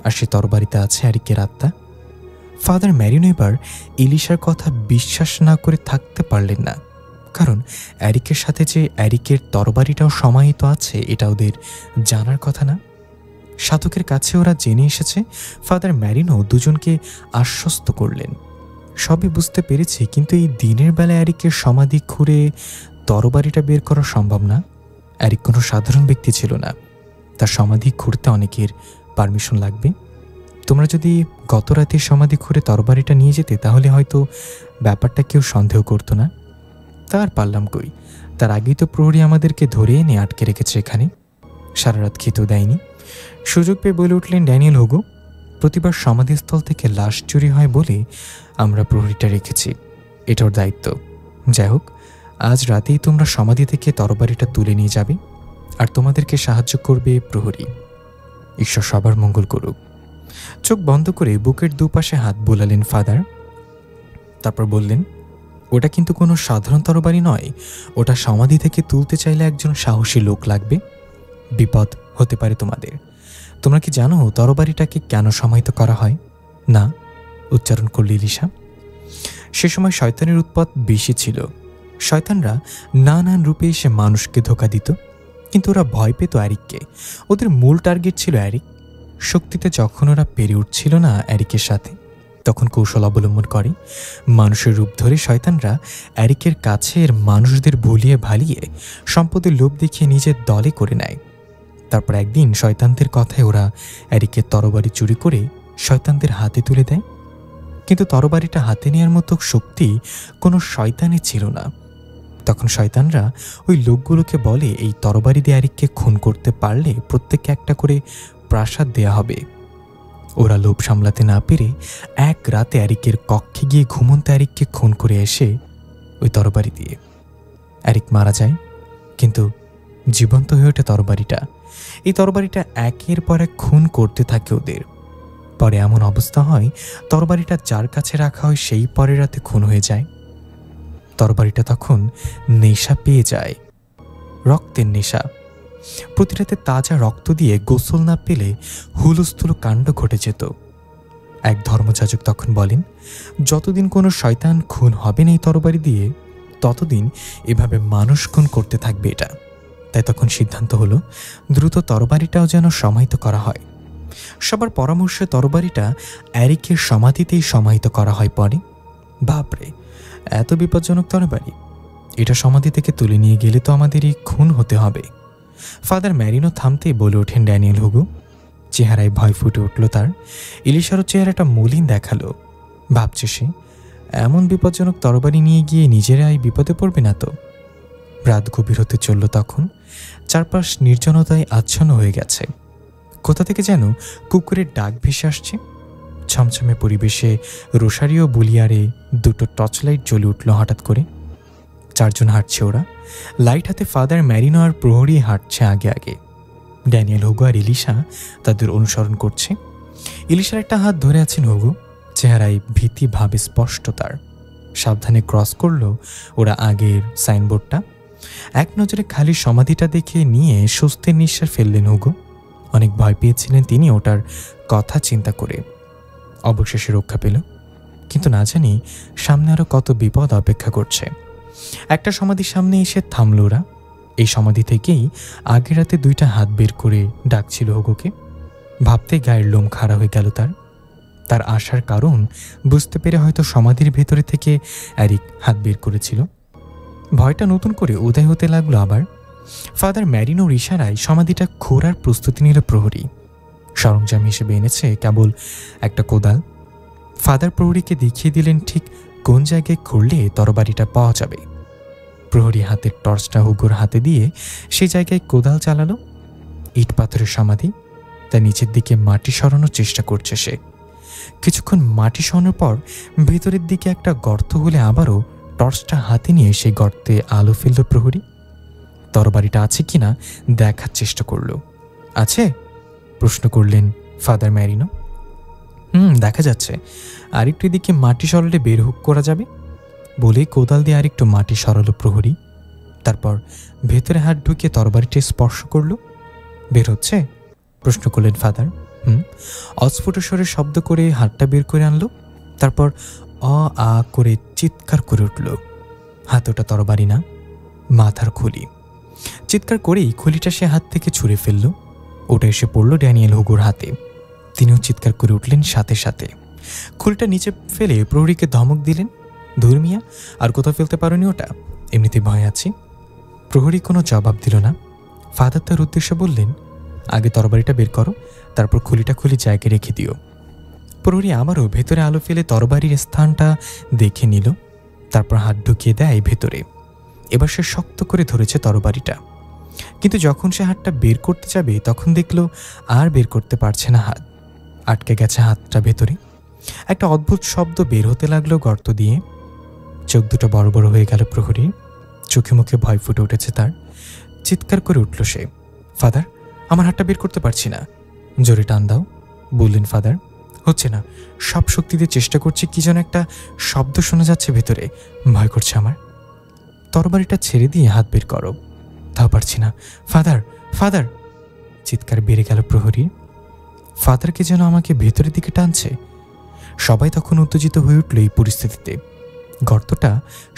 আর সে তরবারিতে আছে অ্যারিকের আত্মা। ফাদার ম্যারিনো এবার ইলিশার কথা বিশ্বাস না করে থাকতে পারলেন না, কারণ অ্যারিকের সাথে যে অ্যারিকের তরবারিটাও সমাহিত আছে এটা ওদের জানার কথা না। সাধকের কাছে ওরা জেনে এসেছে। ফাদার ম্যারিনো দুজনকে আশ্বস্ত করলেন, সবই বুঝতে পেরেছি, কিন্তু এই দিনের বেলা অ্যারিকের সমাধি খুঁড়ে তরবারিটা বের করা সম্ভব না। অ্যারিক কোনো সাধারণ ব্যক্তি ছিল না, তার সমাধি খুঁড়তে অনেকের পারমিশন লাগবে। তোমরা যদি গত রাতে সমাধি খুঁড়ে তরবারিটা নিয়ে যেতে তাহলে হয়তো ব্যাপারটা কেউ সন্দেহ করতো না। তার পারলাম কই, তার আগেই তো প্রহরী আমাদেরকে ধরে এনে আটকে রেখেছে এখানে, সারা রাত খেতেও দেয়নি। সুযোগ পেয়ে বলে উঠলেন ড্যানিয়েল হুগো, প্রতিবার সমাধিস্থল থেকে লাশ চুরি হয় বলে আমরা প্রহরীটা রেখেছি, এটা ওর দায়িত্ব। যাই হোক, আজ রাতেই তোমরা সমাধি থেকে তরবারিটা তুলে নিয়ে যাবে, আর তোমাদেরকে সাহায্য করবে প্রহরী। ঈশ্বর সবার মঙ্গল করুক। চোখ বন্ধ করে বুকের দুপাশে হাত বোলালেন ফাদার। তারপর বললেন, ওটা কিন্তু কোনো সাধারণ তরবারি নয়, ওটা সমাধি থেকে তুলতে চাইলে একজন সাহসী লোক লাগবে। বিপদ হতে পারে তোমাদের। তোমরা কি জানো তরবারিটাকে কেন সমাহিত করা হয়? না, উচ্চারণ করল ইলিশা। সে সময় শয়তানের উৎপাত বেশি ছিল। শয়তানরা নানান রূপে এসে মানুষকে ধোঁকা দিত, কিন্তু ওরা ভয় পেত অ্যারিককে। ওদের মূল টার্গেট ছিল অ্যারিক। শক্তিতে যখন ওরা পেরে উঠছিল না অ্যারিকের সাথে, তখন কৌশল অবলম্বন করে। মানুষের রূপ ধরে শয়তানরা অ্যারিকের কাছের মানুষদের ভুলিয়ে ভালিয়ে সম্পদের লোভ দেখিয়ে নিজের দলে করে নেয়। তারপর একদিন শয়তানদের কথায় ওরা অ্যারিকের তরবারি চুরি করে শয়তানদের হাতে তুলে দেয়। কিন্তু তরবারিটা হাতে নেওয়ার মতো শক্তি কোনো শয়তানের ছিল না। তখন শয়তানরা ওই লোকগুলোকে বলে, এই তরবারি দিয়ে অ্যারিককে খুন করতে পারলে প্রত্যেককে একটা করে প্রাসাদ দেয়া হবে। ওরা লোভ সামলাতে না পেরে এক রাতে অ্যারিকের কক্ষে গিয়ে ঘুমন্ত অ্যারিককে খুন করে এসে ওই তরবারি দিয়ে অ্যারিক মারা যায়। কিন্তু জীবন্ত হয়ে ওঠে তরবারিটা। এই তরবারিটা একের পর এক খুন করতে থাকে ওদের। পরে এমন অবস্থা হয়, তরবারিটা যার কাছে রাখা হয় সেই পরের রাতে খুন হয়ে যায়। তরবারিটা তখন নেশা পেয়ে যায়, রক্তের নেশা। প্রতি রাতে তাজা রক্ত দিয়ে গোসল না পেলে হুলস্থুল কাণ্ড ঘটে যেত। এক ধর্মযাজক তখন বলেন, যতদিন কোনো শয়তান খুন হবে না এই তরবারি দিয়ে, ততদিন এভাবে মানুষ খুন করতে থাকবে এটা। তাই তখন সিদ্ধান্ত হলো দ্রুত তরবারিটাও যেন সমাহিত করা হয়। সবার পরামর্শে তরবারিটা অ্যারিকের সমাধিতেই সমাহিত করা হয়। পরে বাপরে, এত বিপজ্জনক তরবারি, এটা সমাধি থেকে তুলে নিয়ে গেলে তো আমাদেরই খুন হতে হবে। ফাদার ম্যারিনো থামতেই বলে ওঠেন ড্যানিয়েল হুগো। চেহারায় ভয় ফুটে উঠল তার। ইলিশারও চেহারাটা মলিন দেখালো। ভাবছে সে, এমন বিপজ্জনক তরবারি নিয়ে গিয়ে নিজেরাই বিপদে পড়বে না তো? রাত গভীর হতে চলল তখন। চারপাশ নির্জনতায় আচ্ছন্ন হয়ে গেছে। কোথা থেকে যেন কুকুরের ডাক ভেসে আসছে। ছমছমে পরিবেশে রোসারিও বুলিয়ারে দুটো টর্চলাইট জ্বলে উঠল হঠাৎ করে। চারজন হাঁটছে ওরা। লাইট হাতে ফাদার ম্যারিনো আর প্রহরী হাঁটছে আগে আগে। ড্যানিয়েল হুগো আর ইলিশা তাদের অনুসরণ করছে। ইলিশার একটা হাত ধরে আছেন হুগো, চেহারায় ভীতি ভাবে স্পষ্ট তার। সাবধানে ক্রস করলো ওরা আগের সাইনবোর্ডটা। এক নজরে খালি সমাধিটা দেখে নিয়ে স্বস্তির নিঃশ্বাস ফেললেন হুগো। অনেক ভয় পেয়েছিলেন তিনি ওটার কথা চিন্তা করে। অবশেষে রক্ষা পেল, কিন্তু না জানি সামনে আরো কত বিপদ অপেক্ষা করছে। একটা সমাধির সামনে এসে থামল ওরা। এই সমাধি থেকেই আগের রাতে দুইটা হাত বের করে ডাকছিল হুগোকে। ভাবতে গায়ের লোম খাড়া হয়ে গেল তার। তার আসার কারণ বুঝতে পেরে হয়তো সমাধির ভেতরে থেকে অ্যারিক হাত বের করেছিল। ভয়টা নতুন করে উদয় হতে লাগলো আবার। ফাদার ম্যারিনোর ইশারায় সমাধিটা খোঁড়ার প্রস্তুতি নিল প্রহরী। সরঞ্জাম হিসেবে এনেছে কেবল একটা কোদাল। ফাদার প্রহরীকে দেখিয়ে দিলেন ঠিক কোন জায়গায় খুঁড়লে তরবারিটা পাওয়া যাবে। প্রহরী হাতের টর্চটা হুগোর হাতে দিয়ে সেই জায়গায় কোদাল চালালো। ইট পাথরের সমাধি, তার নিচের দিকে মাটি সরানোর চেষ্টা করছে সে। কিছুক্ষণ মাটি সরানোর পর ভেতরের দিকে একটা গর্ত হলে আবারও টর্চটা হাতে নিয়ে সেই গর্তে আলো ফেলল প্রহরী। তরবারিটা আছে কিনা দেখার চেষ্টা করল। আছে? প্রশ্ন করলেন ফাদার ম্যারিনো। দেখা যাচ্ছে। আরেকটু এদিকে মাটি সরালে বের হুক করা যাবে বলেই কোদাল দিয়ে আরেকটু মাটি সরালো প্রহরী। তারপর ভেতরে হাত ঢুকিয়ে তরবারিটি স্পর্শ করল। বের হচ্ছে? প্রশ্ন করলেন ফাদার। অস্ফুট স্বরে শব্দ করে হাতটা বের করে আনলো। তারপর আ করে চিৎকার করে উঠল। হাত ওটা তরবারি না, মাথার খুলি। চিৎকার করেই খুলিটা সে হাত থেকে ছুঁড়ে ফেলল। ওটা এসে পড়ল ড্যানিয়েল হুগোর হাতে। তিনিও চিৎকার করে উঠলেন সাথে সাথে। খুলিটা নিচে ফেলে প্রহরীকে ধমক দিলেন, ধুর মিয়া, আর কোথাও ফেলতে পারোনি ওটা, এমনিতে ভয় আছি। প্রহরী কোনো জবাব দিল না। ফাদার তার উদ্দেশ্যে বললেন, আগে তরবারিটা বের করো, তারপর খুলিটা খুলে জায়গায় রেখে দিও। প্রহরী আবারও ভেতরে আলো ফেলে তরবারির স্থানটা দেখে নিল। তারপর হাত ঢুকিয়ে দেয় ভেতরে। এবার সে শক্ত করে ধরেছে তরবারিটা, কিন্তু যখন সে হাতটা বের করতে যাবে তখন দেখল আর বের করতে পারছে না হাত, আটকে গেছে হাতটা ভেতরে। একটা অদ্ভুত শব্দ বের হতে লাগলো গর্ত দিয়ে। চোখ দুটো বড় বড় হয়ে গেল প্রহরীর, চোখে মুখে ভয় ফুটে উঠেছে তার। চিৎকার করে উঠল সে, ফাদার, আমার হাতটা বের করতে পারছি না। জোরে টান দাও, বললেন ফাদার। হচ্ছে না, সব শক্তি দিয়ে চেষ্টা করছি, কি যেন একটা শব্দ শোনা যাচ্ছে ভেতরে, ভয় করছে আমার। তরবারিটা ছেড়ে দিয়ে হাত বের করো। তাও পারছি না, ফাদার, ফাদার। চিৎকার বেড়ে গেল প্রহরীর। ফাদারকে যেন আমাকে ভেতরের দিকে টানছে। সবাই তখন উত্তেজিত হয়ে উঠল এই পরিস্থিতিতে। গর্তটা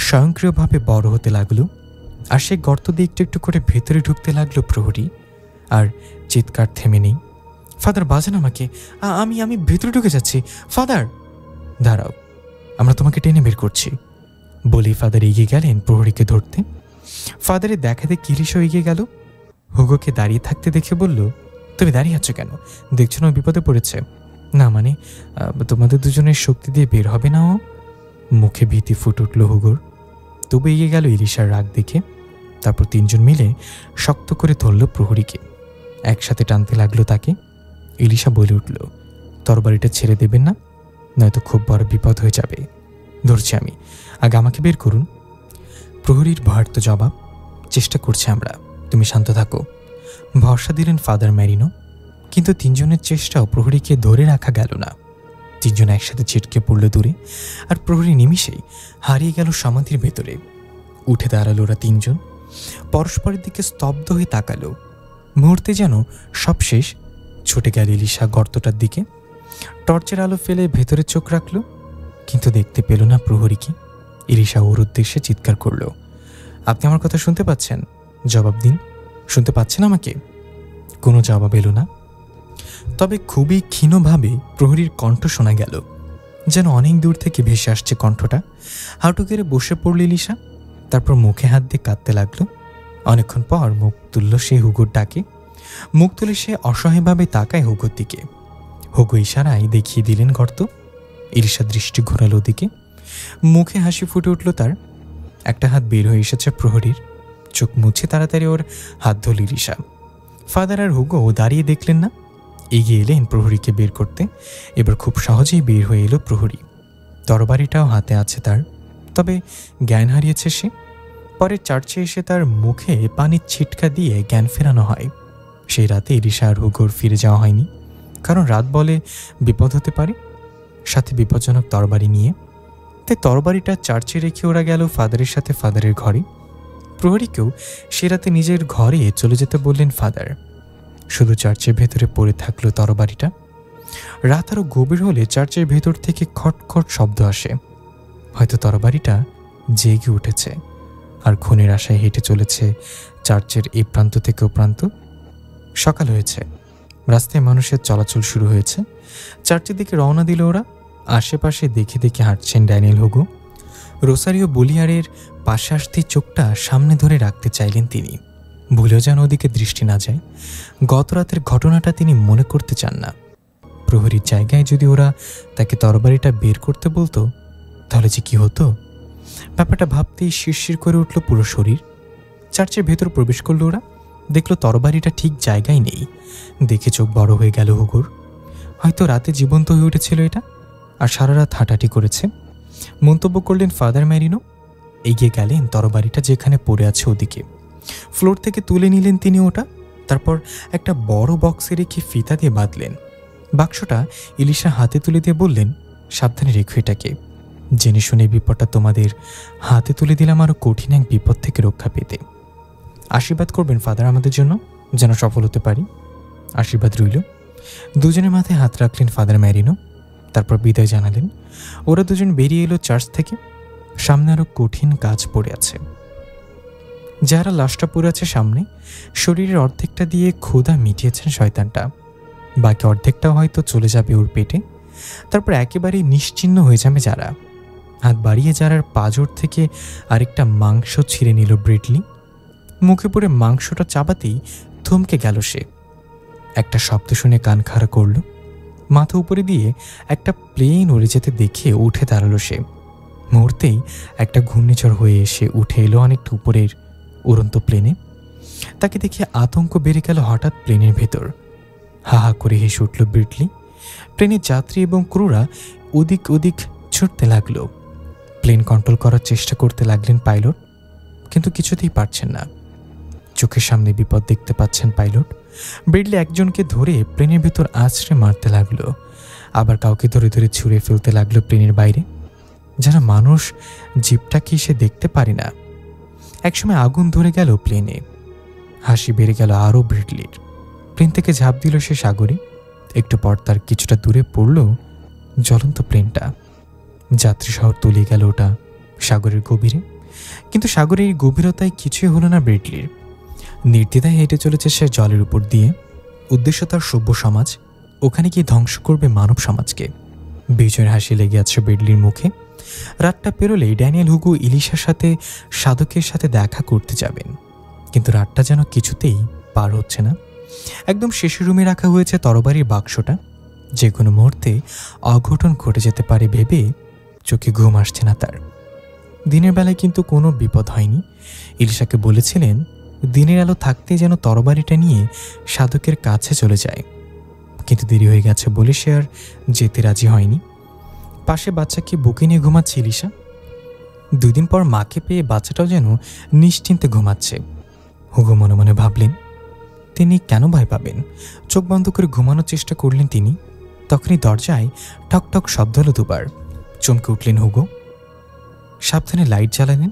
স্বয়ংক্রিয়ভাবে বড় হতে লাগলো, আর সেই গর্ত দিয়ে একটু একটু করে ভেতরে ঢুকতে লাগলো প্রহরী। আর চিৎকার থেমে নেই। ফাদার, বাঁচান আমাকে, আমি ভেতরে ঢুকে যাচ্ছি, ফাদার। দাঁড়াও, আমরা তোমাকে টেনে বের করছি, বলেই ফাদার এগিয়ে গেলেন প্রহরীকে ধরতে। ফাদারের দেখাতে কিলিশও এগিয়ে গেল। হুগোকে দাঁড়িয়ে থাকতে দেখে বলল, তুমি দাঁড়িয়ে আছো কেন? দেখছো না বিপদে পড়েছে? না মানে, তোমাদের দুজনের শক্তি দিয়ে বের হবে না ও? মুখে ভীতি ফুটে উঠল হুগোর। তবু এগিয়ে গেল ইলিশার রাগ দেখে। তারপর তিনজন মিলে শক্ত করে ধরল প্রহরীকে, একসাথে টানতে লাগলো তাকে। ইলিশা বলে উঠল, তরবারিটা ছেড়ে দেবেন না, নয়তো খুব বড় বিপদ হয়ে যাবে। ধরছি আমি, আগে আমাকে বের করুন। প্রহরীর ভয়ার্ত জবাব, চেষ্টা করছি আমরা, তুমি শান্ত থাকো, ভরসা দিলেন ফাদার ম্যারিনো। কিন্তু তিনজনের চেষ্টাও প্রহরীকে ধরে রাখা গেল না। তিনজন একসাথে ছিটকে পড়ল দূরে, আর প্রহরী নিমিষেই হারিয়ে গেল সমাধির ভেতরে। উঠে দাঁড়ালো ওরা তিনজন, পরস্পরের দিকে স্তব্ধ হয়ে তাকালো। মুহূর্তে যেন সব শেষ। ছুটে গেল ইলিশা গর্তটার দিকে, টর্চের আলো ফেলে ভেতরে চোখ রাখল, কিন্তু দেখতে পেল না প্রহরীকে। ইলিশা ওর উদ্দেশ্যে চিৎকার করল, আপনি আমার কথা শুনতে পাচ্ছেন? জবাব দিন, শুনতে পাচ্ছেন আমাকে? কোনো জবাব এলো না। তবে খুবই ক্ষীণভাবে প্রহরীর কণ্ঠ শোনা গেল, যেন অনেক দূর থেকে ভেসে আসছে কণ্ঠটা। হাঁটু গেড়ে বসে পড়ল ইলিশা, তারপর মুখে হাত দিয়ে কাঁদতে লাগলো। অনেকক্ষণ পর মুখ তুলল সে হুগোর ডাকে। মুখ তুলে সে অসহায়ভাবে তাকায় হুগোর দিকে। হুগো ইশারায় দেখিয়ে দিলেন গর্ত। ইলিশা দৃষ্টি ঘোরাল ওদিকে। মুখে হাসি ফুটে উঠল তার। একটা হাত বের হয়ে এসেছে প্রহরীর। চোখ মুছে তাড়াতাড়ি ওর হাত ধরল ইলিশা। ফাদার আর হুগো দাঁড়িয়ে দেখলেন না, এগিয়ে এলেন প্রহরীকে বের করতে। এবার খুব সহজেই বের হয়ে এলো প্রহরী। তরবারিটাও হাতে আছে তার, তবে জ্ঞান হারিয়েছে সে। পরে চার্চে এসে তার মুখে পানির ছিটকা দিয়ে জ্ঞান ফেরানো হয়। সেই রাতে ইলিশা আর হুগোর ফিরে যাওয়া হয়নি, কারণ রাত বলে বিপদ হতে পারে, সাথে বিপজ্জনক তরবারি নিয়ে। তাই তরবারিটা চার্চে রেখে ওরা গেল ফাদারের সাথে ফাদারের ঘরে। প্রহরীকেও সে রাতে নিজের ঘরে চলে যেতে বললেন ফাদার। শুধু চার্চের ভেতরে পড়ে থাকলো তরবারিটা। রাত আরও গভীর হলে চার্চের ভেতর থেকে খটখট শব্দ আসে। হয়তো তরবারিটা জেগে উঠেছে আর খুনের আশায় হেঁটে চলেছে চার্চের এই প্রান্ত থেকে ও প্রান্ত। সকাল হয়েছে, রাস্তায় মানুষের চলাচল শুরু হয়েছে। চার্চের দিকে রওনা দিল ওরা। আশেপাশে দেখে দেখে হাঁটছেন ড্যানিয়েল হুগো। রোসারিও বলিয়ারের পাশে আসতেই চোখটা সামনে ধরে রাখতে চাইলেন তিনি, ভুলেও যেন ওদিকে দৃষ্টি না যায়। গত রাতের ঘটনাটা তিনি মনে করতে চান না। প্রহরীর জায়গায় যদি ওরা তাকে তরবারিটা বের করতে বলতো, তাহলে যে কি হতো? ব্যাপারটা ভাবতেই শিরশির করে উঠল পুরো শরীর। চার্চের ভেতর প্রবেশ করল ওরা। দেখল তরবারিটা ঠিক জায়গায় নেই। দেখে চোখ বড় হয়ে গেল হুগোর। হয়তো রাতে জীবন্ত হয়ে উঠেছিল এটা, আর সারা রাত হাঁটাহাঁটি করেছে, মন্তব্য করলেন ফাদার ম্যারিনো। এগিয়ে গেলেন তরবারিটা যেখানে পড়ে আছে ওদিকে। ফ্লোর থেকে তুলে নিলেন তিনি ওটা। তারপর একটা বড় বক্সে রেখে ফিতা দিয়ে বাঁধলেন। বাক্সটা ইলিশা হাতে তুলে দিয়ে বললেন, সাবধানে রেখো এটাকে। জেনে শুনে বিপদটা তোমাদের হাতে তুলে দিলাম আরও কঠিন এক বিপদ থেকে রক্ষা পেতে। আশীর্বাদ করবেন ফাদার আমাদের জন্য, যেন সফল হতে পারি। আশীর্বাদ রইল। দুজনের মাথায় হাত রাখলেন ফাদার ম্যারিনো। তারপর বিদায় জানালেন। ওরা দুজন বেরিয়ে এলো চার্চ থেকে। সামনে আরও কঠিন কাজ পড়ে আছে। যারা লাশটা পড়ে আছে সামনে, শরীরের অর্ধেকটা দিয়ে ক্ষুধা মিটিয়েছেন শয়তানটা, বাকি অর্ধেকটাও হয়তো চলে যাবে ওর পেটে। তারপর একেবারেই নিশ্চিহ্ন হয়ে যাবে যারা। হাত বাড়িয়ে যারার পাঁজর থেকে আরেকটা মাংস ছিঁড়ে নিল ব্রেডলি। মুখে পড়ে মাংসটা চাবাতেই থমকে গেল সে। একটা শব্দ শুনে কান খাড়া করল। মাথা উপরে দিয়ে একটা প্লেন উড়ে যেতে দেখে উঠে দাঁড়ালো সে। মুহূর্তেই একটা ঘূর্ণিঝড় হয়ে এসে উঠে এলো অনেকটা উপরের উড়ন্ত প্লেনে। তাকে দেখে আতঙ্ক বেড়ে গেল হঠাৎ প্লেনের ভেতর। হা হা করে হেসে উঠল ব্রিটলি। প্লেনের যাত্রী এবং ক্রুরা ওদিক ওদিক ছুটতে লাগলো। প্লেন কন্ট্রোল করার চেষ্টা করতে লাগলেন পাইলট, কিন্তু কিছুতেই পারছেন না। চোখের সামনে বিপদ দেখতে পাচ্ছেন পাইলট। ব্রিডলি একজনকে ধরে প্লেনের ভেতর আছড়ে মারতে লাগলো, আবার কাউকে ধরে ধরে ছুঁড়ে ফেলতে লাগলো প্লেনের বাইরে। যারা মানুষ জীবটাকে সে দেখতে পারে না। একসময় আগুন ধরে গেল প্লেনে। হাসি বেড়ে গেল আরও ব্রিডলির। প্লেন থেকে ঝাঁপ দিল সে সাগরে। একটু পর তার কিছুটা দূরে পড়ল জ্বলন্ত প্লেনটা। যাত্রী শহর তলিয়ে গেল ওটা সাগরের গভীরে। কিন্তু সাগরের এই গভীরতায় কিছুই হলো না ব্রিডলির। নির্দ্বিধায় হেঁটে চলেছে সে জলের উপর দিয়ে। উদ্দেশ্য তার সভ্য সমাজ। ওখানে গিয়ে ধ্বংস করবে মানব সমাজকে। বিজয়ের হাসি লেগে আছে ব্রিডলির মুখে। রাতটা পেরোলেই ড্যানিয়েল হুগো ইলিশার সাথে সাধকের সাথে দেখা করতে যাবেন, কিন্তু রাতটা যেন কিছুতেই পার হচ্ছে না। একদম শেষের রুমে রাখা হয়েছে তরবারির বাক্সটা। যে কোনো মুহূর্তে অঘটন ঘটে যেতে পারে ভেবে চোখে ঘুম আসছে না তার। দিনের বেলায় কিন্তু কোনো বিপদ হয়নি। ইলিশাকে বলেছিলেন দিনের আলো থাকতে যেন তরবারিটা নিয়ে সাধকের কাছে চলে যায়, কিন্তু দেরি হয়ে গেছে বলে সে আর যেতে রাজি হয়নি। পাশে বাচ্চাকে বুকে নিয়ে ঘুমাচ্ছে ইলিশা। 2 দিন পর মাকে পেয়ে বাচ্চাটাও যেন নিশ্চিন্তে ঘুমাচ্ছে। হুগো মনে মনে ভাবলেন তিনি কেন ভয় পাবেন। চোখ বন্ধ করে ঘুমানোর চেষ্টা করলেন তিনি। তখনই দরজায় ঠক ঠক শব্দ হলো 2 বার। চমকে উঠলেন হুগো। সাবধানে লাইট জ্বালালেন।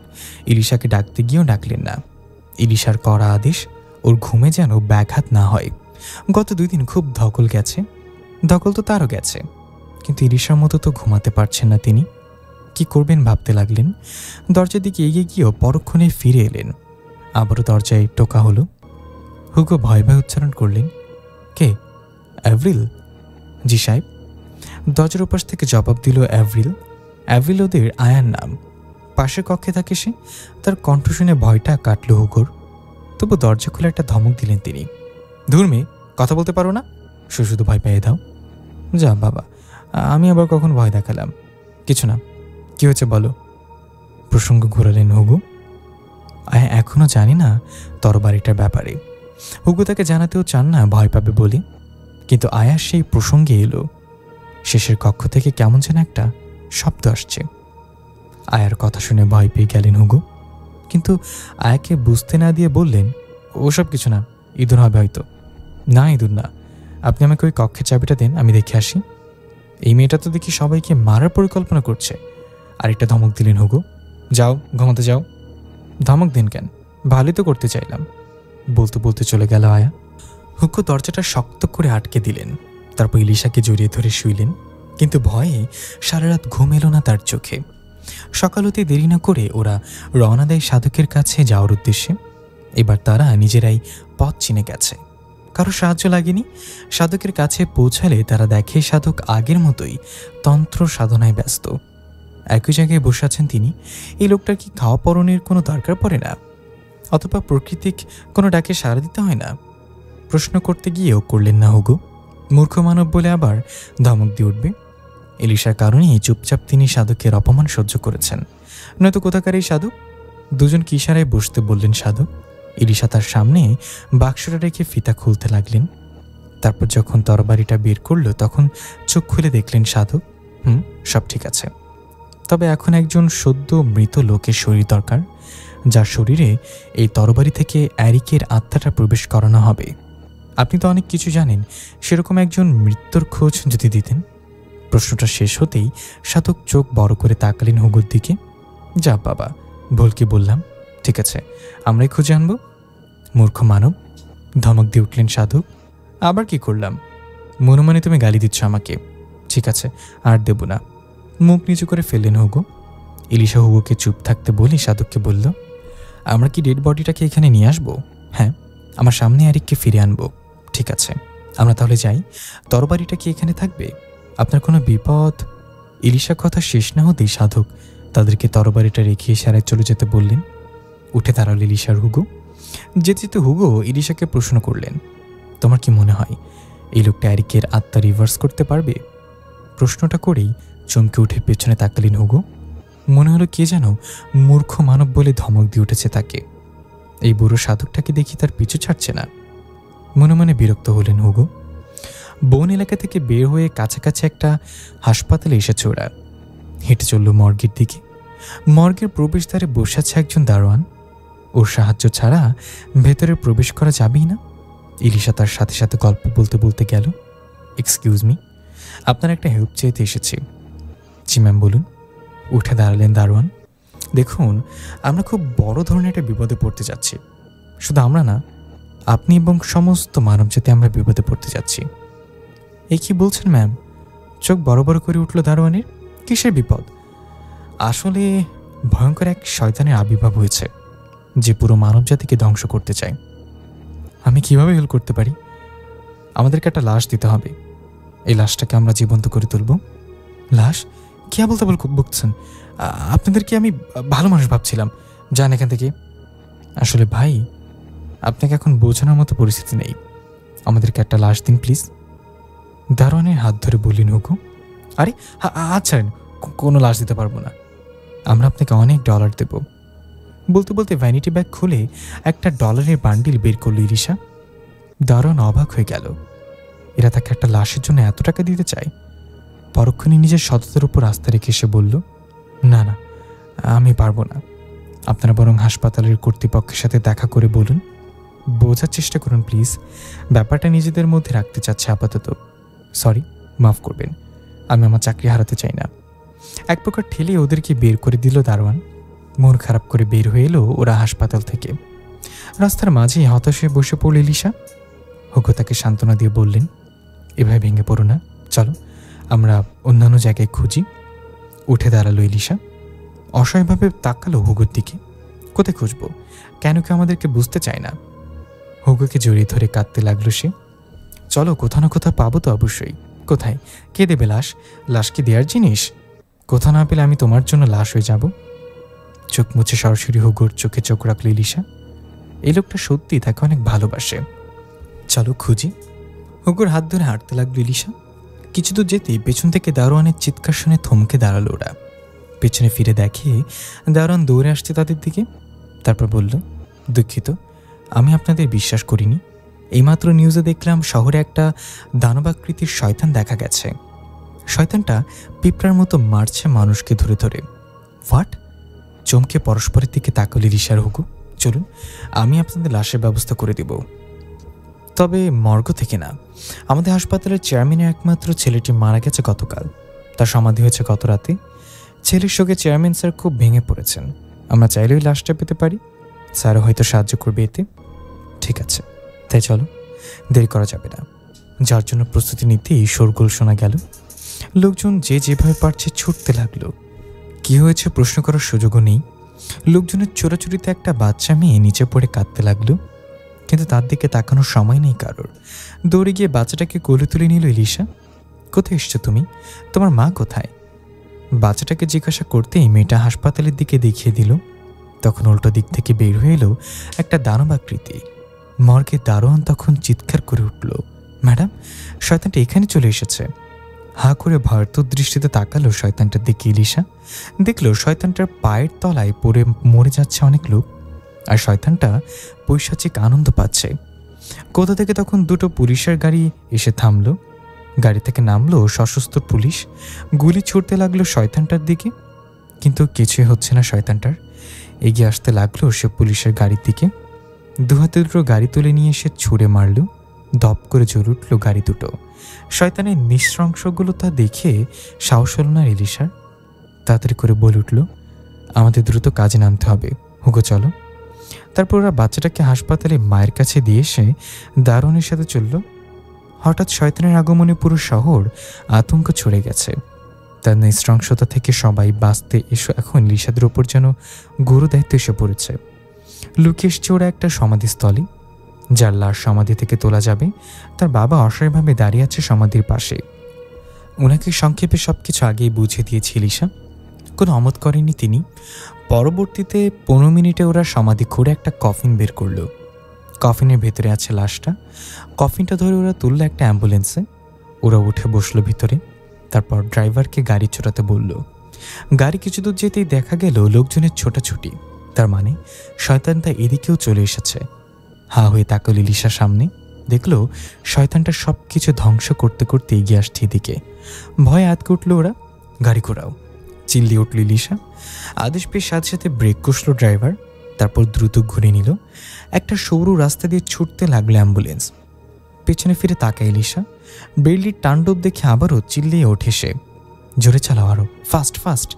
ইলিশাকে ডাকতে গিয়েও ডাকলেন না। ইলিশার কড়া আদেশ ওর ঘুমে যেন ব্যাঘাত না হয়। গত 2 দিন খুব ধকল গেছে। ধকল তো তারও গেছে, কিন্তু ইলিশার মতো তো ঘুমাতে পারছেন না তিনি। কি করবেন ভাবতে লাগলেন। দরজার দিকে এগিয়ে গিয়েও পরক্ষণে ফিরে এলেন। আবারও দরজায় টোকা হলো। হুগো ভয় ভয় উচ্চারণ করলেন, কে? অ্যাভরিল? জি সাহেব। দরজার ওপাশ থেকে জবাব দিল অ্যাভরিল। অ্যাভরিল ওদের আয়ার নাম। পাশের কক্ষে থাকে সে। তার কণ্ঠ শুনে ভয়টা কাটল হুগোর। তবু দরজা খুলে একটা ধমক দিলেন তিনি। ধুর মেয়ে, কথা বলতে পারো না? শুধু ভয় পেয়ে দাও। যা বাবা, আমি আবার কখন ভয় দেখালাম? কিছু না। কি হয়েছে বলো? প্রসঙ্গ ঘোরালেন হুগো। আয়া এখনো জানি না তরবারিটার ব্যাপারে। হুগো তাকে জানাতেও চান না ভয় পাবে বলে, কিন্তু আয়া সেই প্রসঙ্গে এলো। শেষের কক্ষ থেকে কেমন যেন একটা শব্দ আসছে। আয়ার কথা শুনে ভয় পেয়ে গেলেন হুগো, কিন্তু আয়াকে বুঝতে না দিয়ে বললেন, ওসব কিছু না, ইঁদুর হবে হয়তো। না, ইঁদুর না। আপনি আমাকে ওই কক্ষের চাবিটা দেন, আমি দেখে আসি। এই মেয়েটা তো দেখি সবাইকে মারার পরিকল্পনা করছে। আরেকটা ধমক দিলেন হুগো। যাও, ঘুমাতে যাও। ধমক দিন কেন? ভালোই তো করতে চাইলাম। বলতে বলতে চলে গেল আয়া। হুগো দরজাটা শক্ত করে আটকে দিলেন। তারপর ইলিশাকে জড়িয়ে ধরে শুইলেন, কিন্তু ভয়ে সারা রাত ঘুম এলো না তার চোখে। সকাল হতে দেরি না করে ওরা রওনা দেয় সাধকের কাছে যাওয়ার উদ্দেশ্যে। এবার তারা নিজেরাই পথ চিনে গেছে, কারো সাহায্য লাগেনি। সাধকের কাছে পৌঁছালে তারা দেখে সাধক আগের মতোই তন্ত্র সাধনায় ব্যস্ত। একই জায়গায় বসে আছেন তিনি। এই লোকটার কি খাওয়া পরনের কোনো দরকার পড়ে না? অথবা প্রকৃতিক কোনো ডাকে সাড়া দিতে হয় না? প্রশ্ন করতে গিয়েও করলেন না হুগো। মূর্খ মানব বলে আবার ধমক দিয়ে উঠবে। এলিশার কারণেই চুপচাপ তিনি সাধকের অপমান সহ্য করেছেন। নয়তো কোথাকার এই সাধক? দুজন কি ইশারায় বসতে বললেন সাধক। ইলিশা তার সামনে বাক্সটা রেখে ফিতা খুলতে লাগলেন। তারপর যখন তরবারিটা বের করলো তখন চোখ খুলে দেখলেন সাধক সব ঠিক আছে, তবে এখন একজন সদ্য মৃত লোকের শরীর দরকার, যার শরীরে এই তরবারি থেকে অ্যারিকের আত্মাটা প্রবেশ করানো হবে। আপনি তো অনেক কিছু জানেন, সেরকম একজন মৃত্যুর খোঁজ যদি দিতেন। প্রশ্নটা শেষ হতেই সাধক চোখ বড় করে তাকালেন হুগোর দিকে। যা বাবা, ভুলকে বললাম, ঠিক আছে আমরাই খুঁজে আনবো। মূর্খ মানব, ধমক দিয়ে উঠলেন সাধক। আবার কি করলাম? মনে মনে তুমি গালি দিচ্ছ আমাকে। ঠিক আছে, আর দেব না। মুখ নিচু করে ফেললেন হুগো। ইলিশা হুগোকে চুপ থাকতে বলে সাধককে বলল, আমরা কি ডেড বডিটাকে এখানে নিয়ে আসবো? হ্যাঁ, আমার সামনে অ্যারিককে ফিরে আনবো। ঠিক আছে, আমরা তাহলে যাই। তরবারিটা কি এখানে থাকবে? আপনার কোনো বিপদ? ইলিশা কথা শেষ না হতেই সাধক তাদেরকে তরবারিটা রেখে ইশারায় চলে যেতে বললেন। উঠে দাঁড়াল ইলিশার হুগো। যেতে যেতে হুগো ইলিশাকে প্রশ্ন করলেন, তোমার কি মনে হয় এই লোকটা অ্যারিকের আত্মা রিভার্স করতে পারবে? প্রশ্নটা করেই চমকে উঠে পেছনে তাকালেন হুগো। মনে হলো কে যেন মূর্খ মানব বলে ধমক দিয়ে উঠেছে তাকে। এই বুড়ো সাধকটাকে দেখি তার পিছু ছাড়ছে না। মনে মনে বিরক্ত হলেন হুগো। বন এলাকা থেকে বের হয়ে কাছাকাছি একটা হাসপাতালে এসেছে ওরা। হেঁটে চলল মর্গের দিকে। মর্গের প্রবেশদ্বারে বসে আছে একজন দারোয়ান। ওর সাহায্য ছাড়া ভেতরে প্রবেশ করা যাবেই না। ইলিশা তার সাথে সাথে গল্প বলতে বলতে গেল, এক্সকিউজ মি, আপনার একটা হেল্প চাইতে এসেছি। জি ম্যাম, বলুন। উঠে দাঁড়ালেন দারোয়ান। দেখুন, আমরা খুব বড় ধরনের একটা বিপদে পড়তে যাচ্ছি। শুধু আমরা না, আপনি এবং সমস্ত মানবজাতি আমরা বিপদে পড়তে যাচ্ছি। এই কি বলছেন ম্যাম? চোখ বড় বড় করে উঠল দারোয়ানের। কিসের বিপদ? আসলে ভয়ঙ্কর এক শয়তানের আবির্ভাব হয়েছে, যে পুরো মানবজাতিকে ধ্বংস করতে চায়। আমি কিভাবে হেল্প করতে পারি? আমাদেরকে একটা লাশ দিতে হবে। এই লাশটাকে আমরা জীবন্ত করে তুলব। লাশ? কি বলতে বকছেন? আপনাদেরকে আমি ভালো মানুষ ভাবছিলাম। যান এখান থেকে। আসলে ভাই, আপনাকে এখন বোঝানোর মতো পরিস্থিতি নেই। আমাদেরকে একটা লাশ দিন প্লিজ। দারোয়ানের হাত ধরে বললেন হুগো। আরে আচ্ছা, কোনো লাশ দিতে পারবো না। আমরা আপনাকে অনেক ডলার দেব। বলতে বলতে ভ্যানিটি ব্যাগ খুলে একটা ডলারের বান্ডিল বের করল ইলিশা। দারোয়ান অবাক হয়ে গেল। এরা তাকে একটা লাশের জন্য এত টাকা দিতে চায়? পরক্ষণে নিজের সততার উপর আস্থা রেখে এসে বলল, না না, আমি পারবো না। আপনারা বরং হাসপাতালের কর্তৃপক্ষের সাথে দেখা করে বলুন। বোঝার চেষ্টা করুন প্লিজ। ব্যাপারটা নিজেদের মধ্যে রাখতে চাচ্ছে আপাতত। সরি, মাফ করবেন, আমি আমার চাকরি হারাতে চাই না। এক প্রকার ঠেলে ওদেরকে বের করে দিল দারোয়ান। মন খারাপ করে বের হয়ে এলো ওরা হাসপাতাল থেকে। রাস্তার মাঝেই হতাশ হয়ে বসে পড়ল ইলিশা। হুগো তাকে সান্ত্বনা দিয়ে বললেন, এভাবে ভেঙে পড়ো না, চলো আমরা অন্যান্য জায়গায় খুঁজি। উঠে দাঁড়ালো ইলিশা। অসহায়ভাবে তাকালো হুগোর দিকে। কোথায় খুঁজবো? কেন কেউ আমাদেরকে বুঝতে চায় না? হুগোকে জড়িয়ে ধরে কাঁদতে লাগলো সে। চলো, কোথাও না কোথাও পাবো তো অবশ্যই। কোথায়? কে দেবে লাশ? লাশ কি দেওয়ার জিনিস? কোথাও না পেলে আমি তোমার জন্য লাশ হয়ে যাব। চোখ মুছে সরাসরি হুগোর চোখে চোখ রাখলো ইলিশা। এই লোকটা সত্যি তাকে অনেক ভালোবাসে। চলো খুঁজি। হুগোর হাত ধরে হাঁটতে লাগলো ইলিশা। কিছু দূর যেতেই পেছন থেকে দারোয়ানের চিৎকার শুনে থমকে দাঁড়ালো ওরা। পেছনে ফিরে দেখে দারোয়ান দৌড়ে আসছে তাদের দিকে। তারপর বলল, দুঃখিত, আমি আপনাদের বিশ্বাস করিনি। এইমাত্র নিউজে দেখলাম শহরে একটা দানবাকৃতির শয়তান দেখা গেছে। শয়তানটা পিঁপড়ার মতো মারছে মানুষকে ধরে ধরে। হোয়াট? চমকে পরস্পরের দিকে তাকাল ইলিশার হুগো। চলুন, আমি আপনাদের লাশের ব্যবস্থা করে দেব, তবে মর্গ থেকে না। আমাদের হাসপাতালের চেয়ারম্যানের একমাত্র ছেলেটি মারা গেছে গতকাল। তার সমাধি হয়েছে গত রাতে। ছেলের শোকে চেয়ারম্যান স্যার খুব ভেঙে পড়েছেন। আমরা চাইলেই লাশটা পেতে পারি। স্যারও হয়তো সাহায্য করবে এতে। ঠিক আছে, তাই চলো, দেরি করা যাবে না। যার জন্য প্রস্তুতি নিতেই শোরগোল শোনা গেল। লোকজন যে যেভাবে পারছে ছুটতে লাগলো। কি হয়েছে প্রশ্ন করার সুযোগও নেই। লোকজনের চোরাচুরিতে একটা বাচ্চা মেয়ে নিচে পড়ে কাঁদতে লাগলো, কিন্তু তার দিকে তাকানোর সময় নেই কারোর। দৌড়ে গিয়ে বাচ্চাটাকে কোলে তুলে নিল ইলিশা। কোথায় এসছো তুমি? তোমার মা কোথায়? বাচ্চাটাকে জিজ্ঞাসা করতেই মেয়েটা হাসপাতালের দিকে দেখিয়ে দিল। তখন উল্টো দিক থেকে বের হয়ে এলো একটা দানবাকৃতি। মর্গে দারোয়ান তখন চিৎকার করে উঠল, ম্যাডাম, শয়তানটা এখানে চলে এসেছে। হা করে ভয়ার্ত দৃষ্টিতে তাকালো শয়তানটার দিকে ইলিশা। দেখলো শয়তানটার পায়ের তলায় পড়ে মরে যাচ্ছে অনেক লোক। আর শয়তানটা পৈশাচিক আনন্দ পাচ্ছে। কোথা থেকে তখন দুটো পুলিশের গাড়ি এসে থামলো। গাড়ি থেকে নামলো সশস্ত্র পুলিশ, গুলি ছুড়তে লাগলো শয়তানটার দিকে, কিন্তু কিছুই হচ্ছে না শয়তানটার। এগিয়ে আসতে লাগলো সে পুলিশের গাড়ির দিকে, দুহাতে দুটো গাড়ি তুলে নিয়ে এসে ছুঁড়ে মারল। দপ করে জ্বলে উঠল গাড়ি দুটো। শয়তানের নৃশংসগুলো তা দেখে সাহস হল না ইলিশার। তাড়াতাড়ি করে বলে উঠল, আমাদের দ্রুত কাজে নামতে হবে, হুগো চলো। তারপর ওরা বাচ্চাটাকে হাসপাতালে মায়ের কাছে দিয়ে এসে দারোয়ানের সাথে চলল। হঠাৎ শয়তানের আগমনে পুরো শহর আতঙ্ক ছড়ে গেছে। তার নৃশংসতা থেকে সবাই বাঁচতে এসো এখন লিসাদের ওপর যেন গুরু দায়িত্ব এসে পড়েছে। লুকিয়ে এসছে ওরা একটা সমাধিস্থলে, যার লাশ সমাধি থেকে তোলা যাবে। তার বাবা অসহায়ভাবে দাঁড়িয়ে আছে সমাধির পাশে। ওনাকে সংক্ষেপে সবকিছু আগেই বুঝিয়ে দিয়েছে লিসা, কোনো অমত করেনি তিনি। পরবর্তীতে 15 মিনিটে ওরা সমাধি খুঁড়ে একটা কফিন বের করলো। কফিনের ভেতরে আছে লাশটা। কফিনটা ধরে ওরা তুললো একটা অ্যাম্বুলেন্সে। ওরা উঠে বসলো ভিতরে। তারপর ড্রাইভারকে গাড়ি ছোটাতে বলল। গাড়ি কিছু দূর যেতেই দেখা গেল লোকজনের ছোটাছুটি। তার মানে শয়তানটা এদিকেও চলে এসেছে। হা হয়ে তাকালো লিসার সামনে, দেখলো শয়তানটা সব কিছু ধ্বংস করতে করতে এগিয়ে আসছে এদিকে। ভয়ে আতকে উঠল ওরা। গাড়ি ঘোরাও, চিল্লিয়ে উঠল লিসা। আদেশ পেয়ে সাথে সাথে ব্রেক কষল ড্রাইভার। তারপর দ্রুত ঘুরে নিল। একটা সরু রাস্তা দিয়ে ছুটতে লাগলো অ্যাম্বুলেন্স। পেছনে ফিরে তাকায় লিসা। বেল্লির তাণ্ডব দেখে আবারও চিল্লিয়ে ওঠে সে। জোরে চালাও, আরো ফাস্ট ফাস্ট।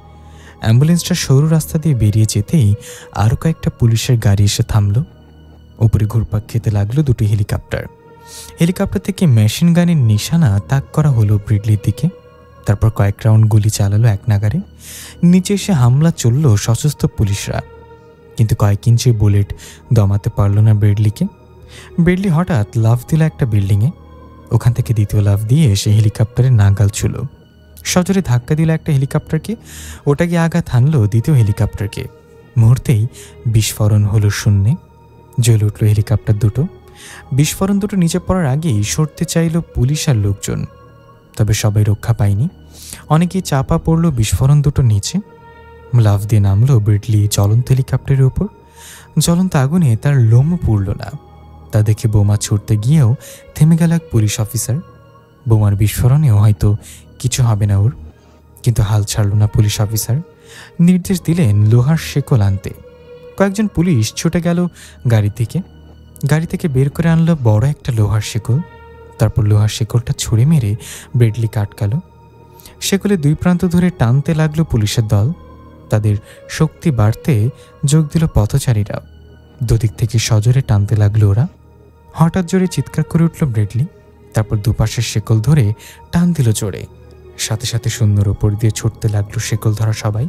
অ্যাম্বুলেন্সটা সরু রাস্তা দিয়ে বেরিয়ে যেতেই আরও কয়েকটা পুলিশের গাড়ি এসে থামলো। উপরে ঘুরপাক খেতে লাগলো দুটি হেলিকপ্টার। হেলিকপ্টার থেকে মেশিন গানের নিশানা তাক করা হলো ব্রিডলির দিকে। তারপর কয়েক রাউন্ড গুলি চালালো এক নাগারে। নিচে এসে হামলা চলল সশস্ত্র পুলিশরা, কিন্তু কয়েক ইঞ্চি বুলেট দমাতে পারল না ব্রিডলিকে। ব্রিডলি হঠাৎ লাফ দিল একটা বিল্ডিংয়ে। ওখান থেকে দ্বিতীয় লাফ দিয়ে এসে হেলিকপ্টারে নাগাল ছিল। সজোরে ধাক্কা দিল একটা হেলিকপ্টারকে। ওটা গিয়ে আঘাত হানলো দ্বিতীয় হেলিকপ্টারকে। মুহূর্তেই বিস্ফোরণ হলো শূন্যে। জ্বলে উঠল হেলিকপ্টার দুটো। বিস্ফোরণ দুটো নিচে পড়ার আগেই সরতে চাইল পুলিশ আর লোকজন, তবে সবাই রক্ষা পায়নি। অনেকেই চাপা পড়ল বিস্ফোরণ দুটো নিচে। লাফ দিয়ে নামলো ব্রিডলি জ্বলন্ত হেলিকপ্টারের ওপর। জ্বলন্ত আগুনে তার লোমও পুড়ল না। তা দেখে বোমা ছুটতে গিয়েও থেমে গেল এক পুলিশ অফিসার। বোমার বিস্ফোরণেও হয়তো কিছু হবে না ওর, কিন্তু হাল ছাড়ল না পুলিশ অফিসার। নির্দেশ দিলেন লোহার শেকল আনতে। কয়েকজন পুলিশ ছুটে গেল গাড়ি থেকে। গাড়ি থেকে বের করে আনলো বড় একটা লোহার শেকল। তারপর লোহার শেকলটা ছুঁড়ে মেরে ব্রেডলিকে আটকালো। শেকলের দুই প্রান্ত ধরে টানতে লাগলো পুলিশের দল। তাদের শক্তি বাড়তে যোগ দিল পথচারীরা। দুদিক থেকে সজোরে টানতে লাগলো ওরা। হঠাৎ জোরে চিৎকার করে উঠল ব্রেডলি। তারপর দুপাশের শেকল ধরে টান দিল জোরে। সাথে সাথে শূন্যর ওপর দিয়ে ছুটতে লাগলো শেকল ধরা সবাই।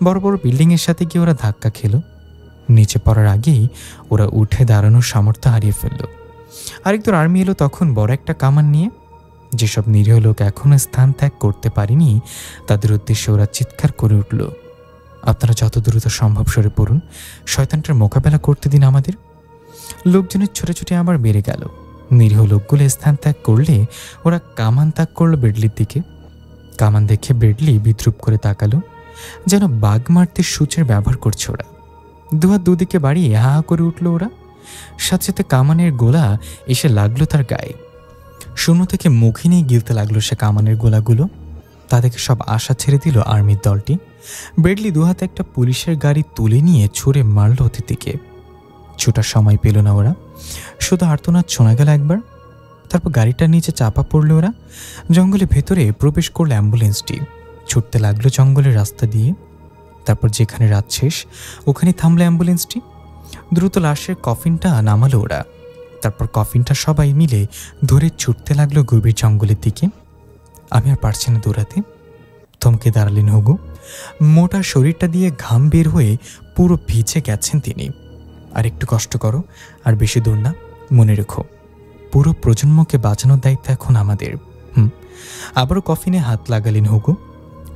বড় বড় বিল্ডিংয়ের সাথে গিয়ে ওরা ধাক্কা খেলো। নিচে পড়ার আগেই ওরা উঠে দাঁড়ানোর সামর্থ্য হারিয়ে ফেলল। আরেকদল আর্মি এলো তখন বড় একটা কামান নিয়ে। যেসব নিরীহ লোক এখনো স্থান ত্যাগ করতে পারেনি তাদের উদ্দেশ্যে ওরা চিৎকার করে উঠল, আপনারা যত দ্রুত সম্ভব সরে পড়ুন, শয়তানটার মোকাবেলা করতে দিন আমাদের। লোকজনের ছোটাছুটি আবার বেড়ে গেল। নিরীহ লোকগুলো স্থান ত্যাগ করলে ওরা কামান ত্যাগ করলো ব্রেডলির দিকে। কামান দেখে ব্রেডলি বিদ্রুপ করে তাকালো, যেন বাঘ মারতে সূচের ব্যবহার করছে ওরা। দুহাত দুদিকে বাড়িয়ে হা হা করে উঠল ওরা। সাথে সাথে কামানের গোলা এসে লাগলো তার গায়ে। শূন্য থেকে মুখে নিয়ে গিলতে লাগলো সে কামানের গোলাগুলো। তাদেরকে সব আশা ছেড়ে দিল আর্মির দলটি। ব্রেডলি দুহাতে একটা পুলিশের গাড়ি তুলে নিয়ে ছুঁড়ে মারল অতিথিকে। ছোটার সময় পেল না ওরা, শুধু আর্তনাদ শোনা গেল একবার। তারপর গাড়িটার নিচে চাপা পড়ল ওরা। জঙ্গলের ভেতরে প্রবেশ করল অ্যাম্বুলেন্সটি। ছুটতে লাগলো জঙ্গলের রাস্তা দিয়ে। তারপর যেখানে রাত শেষ ওখানে থামলো অ্যাম্বুলেন্সটি। দ্রুত লাশের কফিনটা নামালো ওরা। তারপর কফিনটা সবাই মিলে ধরে ছুটতে লাগলো গভীর জঙ্গলের দিকে। আমি আর পারছি না দৌড়াতে, থমকে দাঁড়ালেন হুগো। মোটা শরীরটা দিয়ে ঘাম বের হয়ে পুরো ভিজে গেছেন তিনি। আর একটু কষ্ট করো, আর বেশি দূর না, মনে রেখো পুরো প্রজন্মকে বাঁচানোর দায়িত্ব এখন আমাদের। আবারও কফিনে হাত লাগালেন হুগো।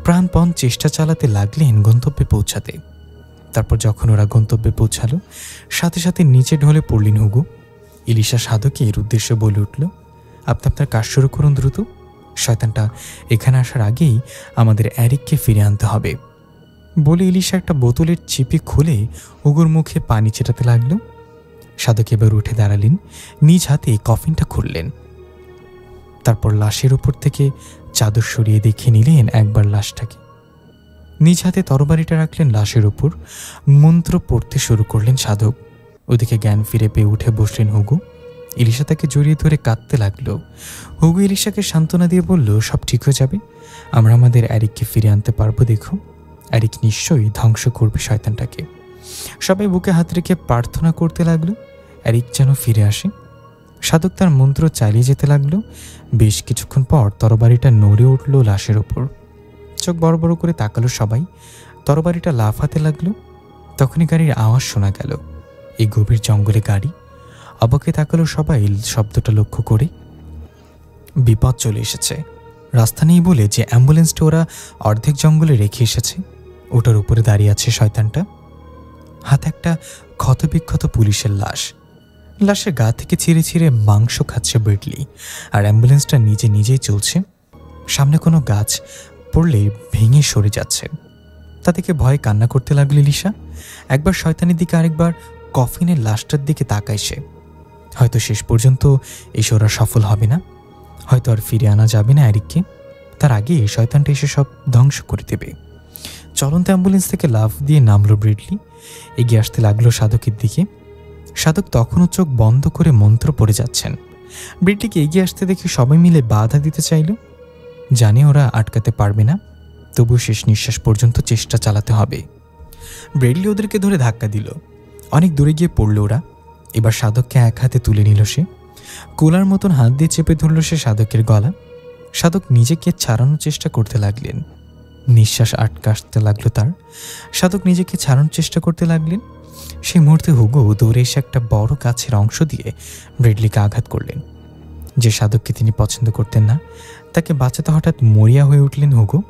প্রাণপণ চেষ্টা চালাতে লাগলেন গন্তব্যে পৌঁছাতে। তারপর যখন ওরা গন্তব্যে পৌঁছালো সাথে সাথে নিচে ঢলে পড়লেন হুগো। ইলিশা সাধকে এর উদ্দেশ্যে বলে উঠল, আপনি আপনার কাজ শুরু করুন দ্রুত। শয়তানটা এখানে আসার আগেই আমাদের অ্যারিককে ফিরে আনতে হবে। বলে ইলিশা একটা বোতলের চিপি খুলে হুগোর মুখে পানি ছেটাতে লাগলো। সাধক এবার উঠে দাঁড়ালেন, নিজ হাতে কফিনটা খুললেন। তারপর লাশের উপর থেকে চাদর সরিয়ে দেখে নিলেন একবার লাশটাকে। নিজ হাতে তরবারিটা রাখলেন লাশের উপর, মন্ত্র পড়তে শুরু করলেন সাধক। ওদিকে জ্ঞান ফিরে পেয়ে উঠে বসলেন হুগো। ইলিশা তাকে জড়িয়ে ধরে কাঁদতে লাগলো। হুগো ইলিশাকে সান্ত্বনা দিয়ে বলল, সব ঠিক হয়ে যাবে, আমরা আমাদের অ্যারিককে ফিরে আনতে পারবো। দেখো, অ্যারিক নিশ্চয়ই ধ্বংস করবে শয়তানটাকে। সবাই বুকে হাত রেখে প্রার্থনা করতে লাগলো অ্যারিক যেন ফিরে আসে। সাধক তার মন্ত্র চালিয়ে যেতে লাগলো। বেশ কিছুক্ষণ পর তরবারিটা নড়ে উঠল লাশের ওপর। চোখ বড় বড় করে তাকালো সবাই। তরবারিটা লাফাতে লাগলো। তখনই গাড়ির আওয়াজ শোনা গেল। এই গভীর জঙ্গলে গাড়ি। অবাকে তাকালো সবাই শব্দটা লক্ষ্য করে। বিপদ চলে এসেছে। রাস্তা নেই বলে যে অ্যাম্বুলেন্সটা ওরা অর্ধেক জঙ্গলে রেখে এসেছে, ওটার উপরে দাঁড়িয়ে আছে শয়তানটা। হাতে একটা ক্ষতবিক্ষত পুলিশের লাশ। লাশের গা থেকে ছিঁড়ে ছিঁড়ে মাংস খাচ্ছে ব্রেডলি। আর অ্যাম্বুলেন্সটা নিজে নিজেই চলছে। সামনে কোনো গাছ পড়লে ভেঙে সরে যাচ্ছে। তা থেকে ভয়ে কান্না করতে লাগলো ইলিশা। একবার শয়তানের দিকে, আরেকবার কফিনের লাশটার দিকে তাকায় সে। হয়তো শেষ পর্যন্ত এসে ওরা সফল হবে না, হয়তো আর ফিরে আনা যাবে না অ্যারিককে। তার আগে শয়তানটা এসে সব ধ্বংস করে দেবে। চলন্ত অ্যাম্বুলেন্স থেকে লাফ দিয়ে নামলো ব্রেডলি। এগিয়ে আসতে লাগলো সাধকের দিকে। সাধক তখনও চোখ বন্ধ করে মন্ত্র পড়ে যাচ্ছেন। ব্রেডলিকে এগিয়ে আসতে দেখে সবাই মিলে বাধা দিতে চাইল। জানে ওরা আটকাতে পারবে না, তবুও শেষ নিঃশ্বাস পর্যন্ত চেষ্টা চালাতে হবে। ব্রেডলি ওদেরকে ধরে ধাক্কা দিল। অনেক দূরে গিয়ে পড়ল ওরা। এবার সাধককে এক হাতে তুলে নিল সে। কোলার মতন হাত দিয়ে চেপে ধরল সে সাধকের গলা। সাধক নিজেকে ছাড়ানোর চেষ্টা করতে লাগলেন। নিঃশ্বাস আটকে আসতে লাগলো তার। সাধক নিজেকে ছাড়ানোর চেষ্টা করতে লাগলেন। সেই মুহূর্তে হুগো দৌড়ে এসে একটা বড় গাছের অংশ দিয়ে ব্রেডলিকে আঘাত করলেন। যে সাধককে তিনি পছন্দ করতেন না, তাকে বাঁচাতে হঠাৎ মরিয়া হয়ে উঠলেন হুগো।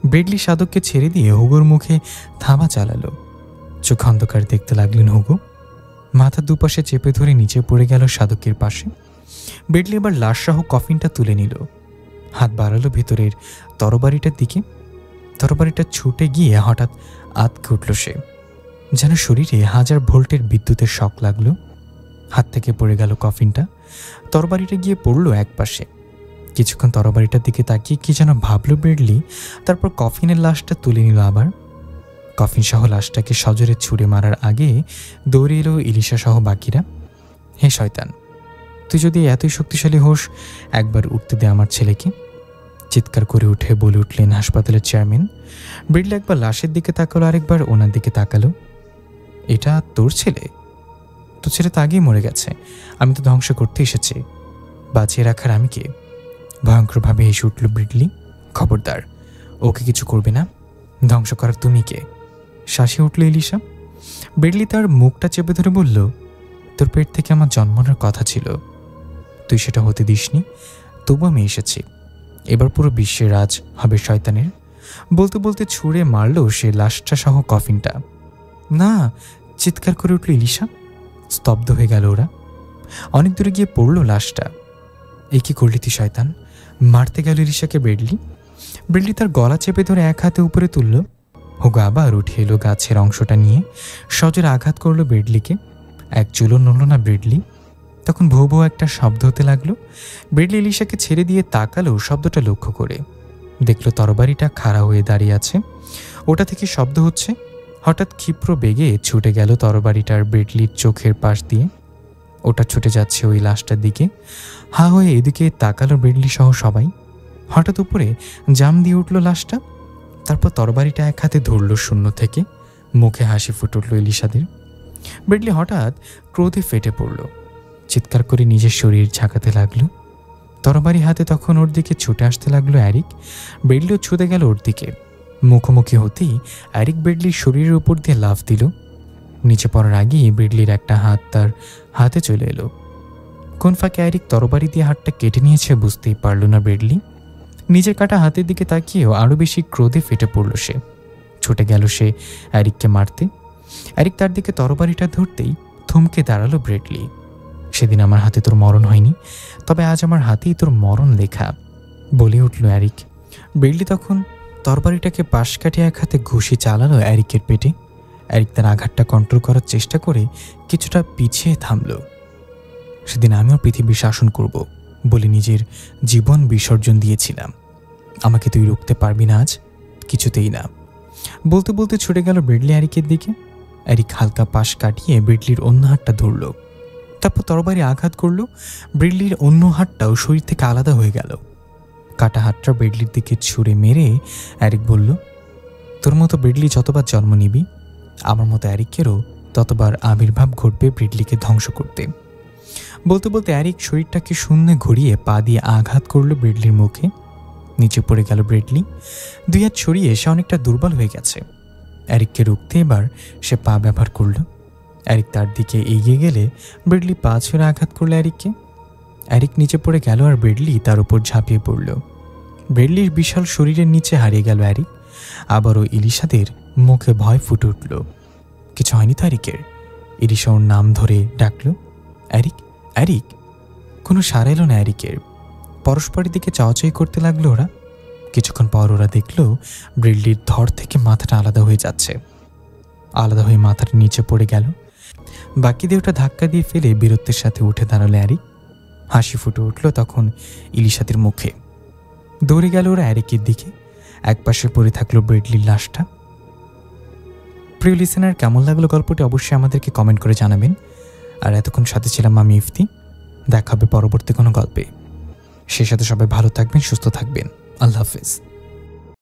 ব্রেডলি সাধককে ছেড়ে দিয়ে হুগোর মুখে থাবা চালালো। চোখ অন্ধকার দেখতে লাগলেন হুগো। মাথা দুপাশে চেপে ধরে নিচে পড়ে গেল সাধকের পাশে। ব্রেডলি এবার লাশসহ কফিনটা তুলে নিল। হাত বাড়ালো ভেতরের তরবারিটার দিকে। তরবারিটা ছুটে গিয়ে হঠাৎ আঁতকে উঠল সে, যেন শরীরে 1000 ভোল্টের বিদ্যুতের শক লাগলো। হাত থেকে পড়ে গেল কফিনটা। তরবারিটা গিয়ে পড়লো এক পাশে। কিছুক্ষণ তরবারিটার দিকে তাকিয়ে কি যেন ভাবলো ব্রেডলি। তারপর কফিনের লাশটা তুলে নিল আবার। কফিন সহ লাশটাকে সজোরে ছুঁড়ে মারার আগে দৌড়ে এলো ইলিশা সহ বাকিরা। হে শয়তান, তুই যদি এতই শক্তিশালী হোস, একবার উঠতে দে আমার ছেলেকে। চিৎকার করে উঠে বলে উঠলেন হাসপাতালের চেয়ারম্যান। ব্রেডলি একবার লাশের দিকে তাকালো, আরেকবার ওনার দিকে তাকালো। এটা তোর ছেলে? তোর ছেলে তো আগেই মরে গেছে। আমি তো ধ্বংস করতে এসেছি, বাঁচিয়ে রাখার আমি কে? ভয়ঙ্করভাবে হেসে উঠল ব্রেডলি। খবরদার, ওকে কিছু করবে না। ধ্বংস করার তুমি কে? শ্বাসে উঠল ইলিশা। ব্রেডলি তার মুখটা চেপে ধরে বলল, তোর পেট থেকে আমার জন্মানোর কথা ছিল, তুই সেটা হতে দিসনি, তবু আমি এসেছি। এবার পুরো বিশ্বের রাজ হবে শয়তানের। বলতে বলতে ছুঁড়ে মারল সে লাশটা সহ কফিনটা। না! চিৎকার করে উঠল ইলিশা। স্তব্ধ হয়ে গেল ওরা। অনেক দূরে গিয়ে পড়ল লাশটা। এই কি করলি তুই শয়তান? মারতে গেল ইলিশাকে ব্রেডলি। ব্রেডলি তার গলা চেপে ধরে এক হাতে উপরে তুলল। হুগো আবার উঠে এলো গাছের অংশটা নিয়ে, সজোরে আঘাত করলো ব্রেডলিকে। এক চুলও নড়ল না ব্রেডলি। তখন ভৌ ভৌ একটা শব্দ হতে লাগলো। ব্রেডলি ইলিশাকে ছেড়ে দিয়ে তাকালো শব্দটা লক্ষ্য করে। দেখলো তরবারিটা খাড়া হয়ে দাঁড়িয়ে আছে। ওটা থেকে শব্দ হচ্ছে। হঠাৎ ক্ষিপ্র বেগে ছুটে গেল তরবারিটার ব্রেডলির চোখের পাশ দিয়ে। ওটা ছুটে যাচ্ছে ওই লাশটার দিকে। হা হয়ে এদিকে তাকালো ব্রেডলি সহ সবাই। হঠাৎ উপরে জাম দিয়ে উঠল লাশটা। তারপর তরবারিটা এক হাতে ধরল শূন্য থেকে। মুখে হাসি ফুটে উঠল ইলিশাদের। ব্রেডলি হঠাৎ ক্রোধে ফেটে পড়ল। চিৎকার করে নিজের শরীর ঝাঁকাতে লাগলো। তরবারি হাতে তখন ওর দিকে ছুটে আসতে লাগলো অ্যারিক। ব্রেডলিও ছুটে গেল ওর দিকে। মুখোমুখি হতেই অ্যারিক ব্রেডলির শরীরের উপর দিয়ে লাফ দিল। নিচে পড়ার আগেই ব্রেডলির একটা হাত তার হাতে চলে এলো। কোন ফাঁকে অ্যারিক তরবারি দিয়ে হাতটা কেটে নিয়েছে বুঝতেই পারল না ব্রেডলি। নিজের কাটা হাতের দিকে তাকিয়েও আরও বেশি ক্রোধে ফেটে পড়ল সে। ছুটে গেল সে অ্যারিককে মারতে। অ্যারিক তার দিকে তরবারিটা ধরতেই থমকে দাঁড়ালো ব্রেডলি। সেদিন আমার হাতে তোর মরণ হয়নি, তবে আজ আমার হাতেই তোর মরণ লেখা, বলে উঠল অ্যারিক। ব্রেডলি তখন তরবারিটাকে পাশ কাটিয়ে এক হাতে ঘুষি চালালো অ্যারিকের পেটে। অ্যারিক তার আঘাতটা কন্ট্রোল করার চেষ্টা করে কিছুটা পিছিয়ে থামল। সেদিন আমিও পৃথিবীর শাসন করব বলে নিজের জীবন বিসর্জন দিয়েছিলাম। আমাকে তুই রুখতে পারবি না আজ, কিছুতেই না। বলতে বলতে ছুটে গেল ব্রেডলি অ্যারিকের দিকে। অ্যারিক হালকা পাশ কাটিয়ে ব্রেডলির অন্য হাতটা ধরল, তারপর তরবারি আঘাত করল। ব্রেডলির অন্য হাতটাও শরীর থেকে আলাদা হয়ে গেল। কাটা হাতটা ব্রেডলির দিকে ছুঁড়ে মেরে অ্যারিক বলল, তোর মতো ব্রেডলি যতবার জন্ম নিবি, আমার মতো অ্যারিকেরও ততবার আবির্ভাব ঘটবে ব্রেডলিকে ধ্বংস করতে। বলতে বলতে অ্যারিক শরীরটাকে শূন্যে ঘুরিয়ে পা দিয়ে আঘাত করল ব্রেডলির মুখে। নিচে পড়ে গেল ব্রেডলি। দুই হাত ছড়িয়ে সে অনেকটা দুর্বল হয়ে গেছে। অ্যারিককে রুখতে এবার সে পা ব্যবহার করল। অ্যারিক তার দিকে এগিয়ে গেলে ব্রেডলি পা ছুঁড়ে আঘাত করল অ্যারিককে। অ্যারিক নিচে পড়ে গেল আর ব্রেডলি তার উপর ঝাঁপিয়ে পড়ল। ব্রেডলির বিশাল শরীরের নিচে হারিয়ে গেল অ্যারিক। আবারও ইলিশাদের মুখে ভয় ফুটে উঠল। কিছু হয়নি তো অ্যারিকের? ইলিশা ওর নাম ধরে ডাকল, অ্যারিক, অ্যারিক। কোনো সাড়া এলো না অ্যারিকের। পরস্পরের দিকে চাওয়াচাই করতে লাগলো ওরা। কিছুক্ষণ পর ওরা দেখল ব্রেডলির ধর থেকে মাথাটা আলাদা হয়ে যাচ্ছে। আলাদা হয়ে মাথাটা নিচে পড়ে গেল। বাকি দেহটা ধাক্কা দিয়ে ফেলে বীরত্বের সাথে উঠে দাঁড়ালো অ্যারিক। হাসি ফুটে উঠল তখন ইলিশাদের মুখে। দৌড়ে গেল ওরা অ্যারিকের দিকে। একপাশে পড়ে থাকলো ব্রেডলির লাশটা। প্রিয় লিসেনার, কেমন লাগলো গল্পটি অবশ্যই আমাদেরকে কমেন্ট করে জানাবেন। আর এতক্ষণ সাথে ছিলাম আমি ইফতি। দেখা হবে পরবর্তী কোনো গল্পে। সে সাথে সবাই ভালো থাকবেন, সুস্থ থাকবেন। আল্লাহ হাফেজ।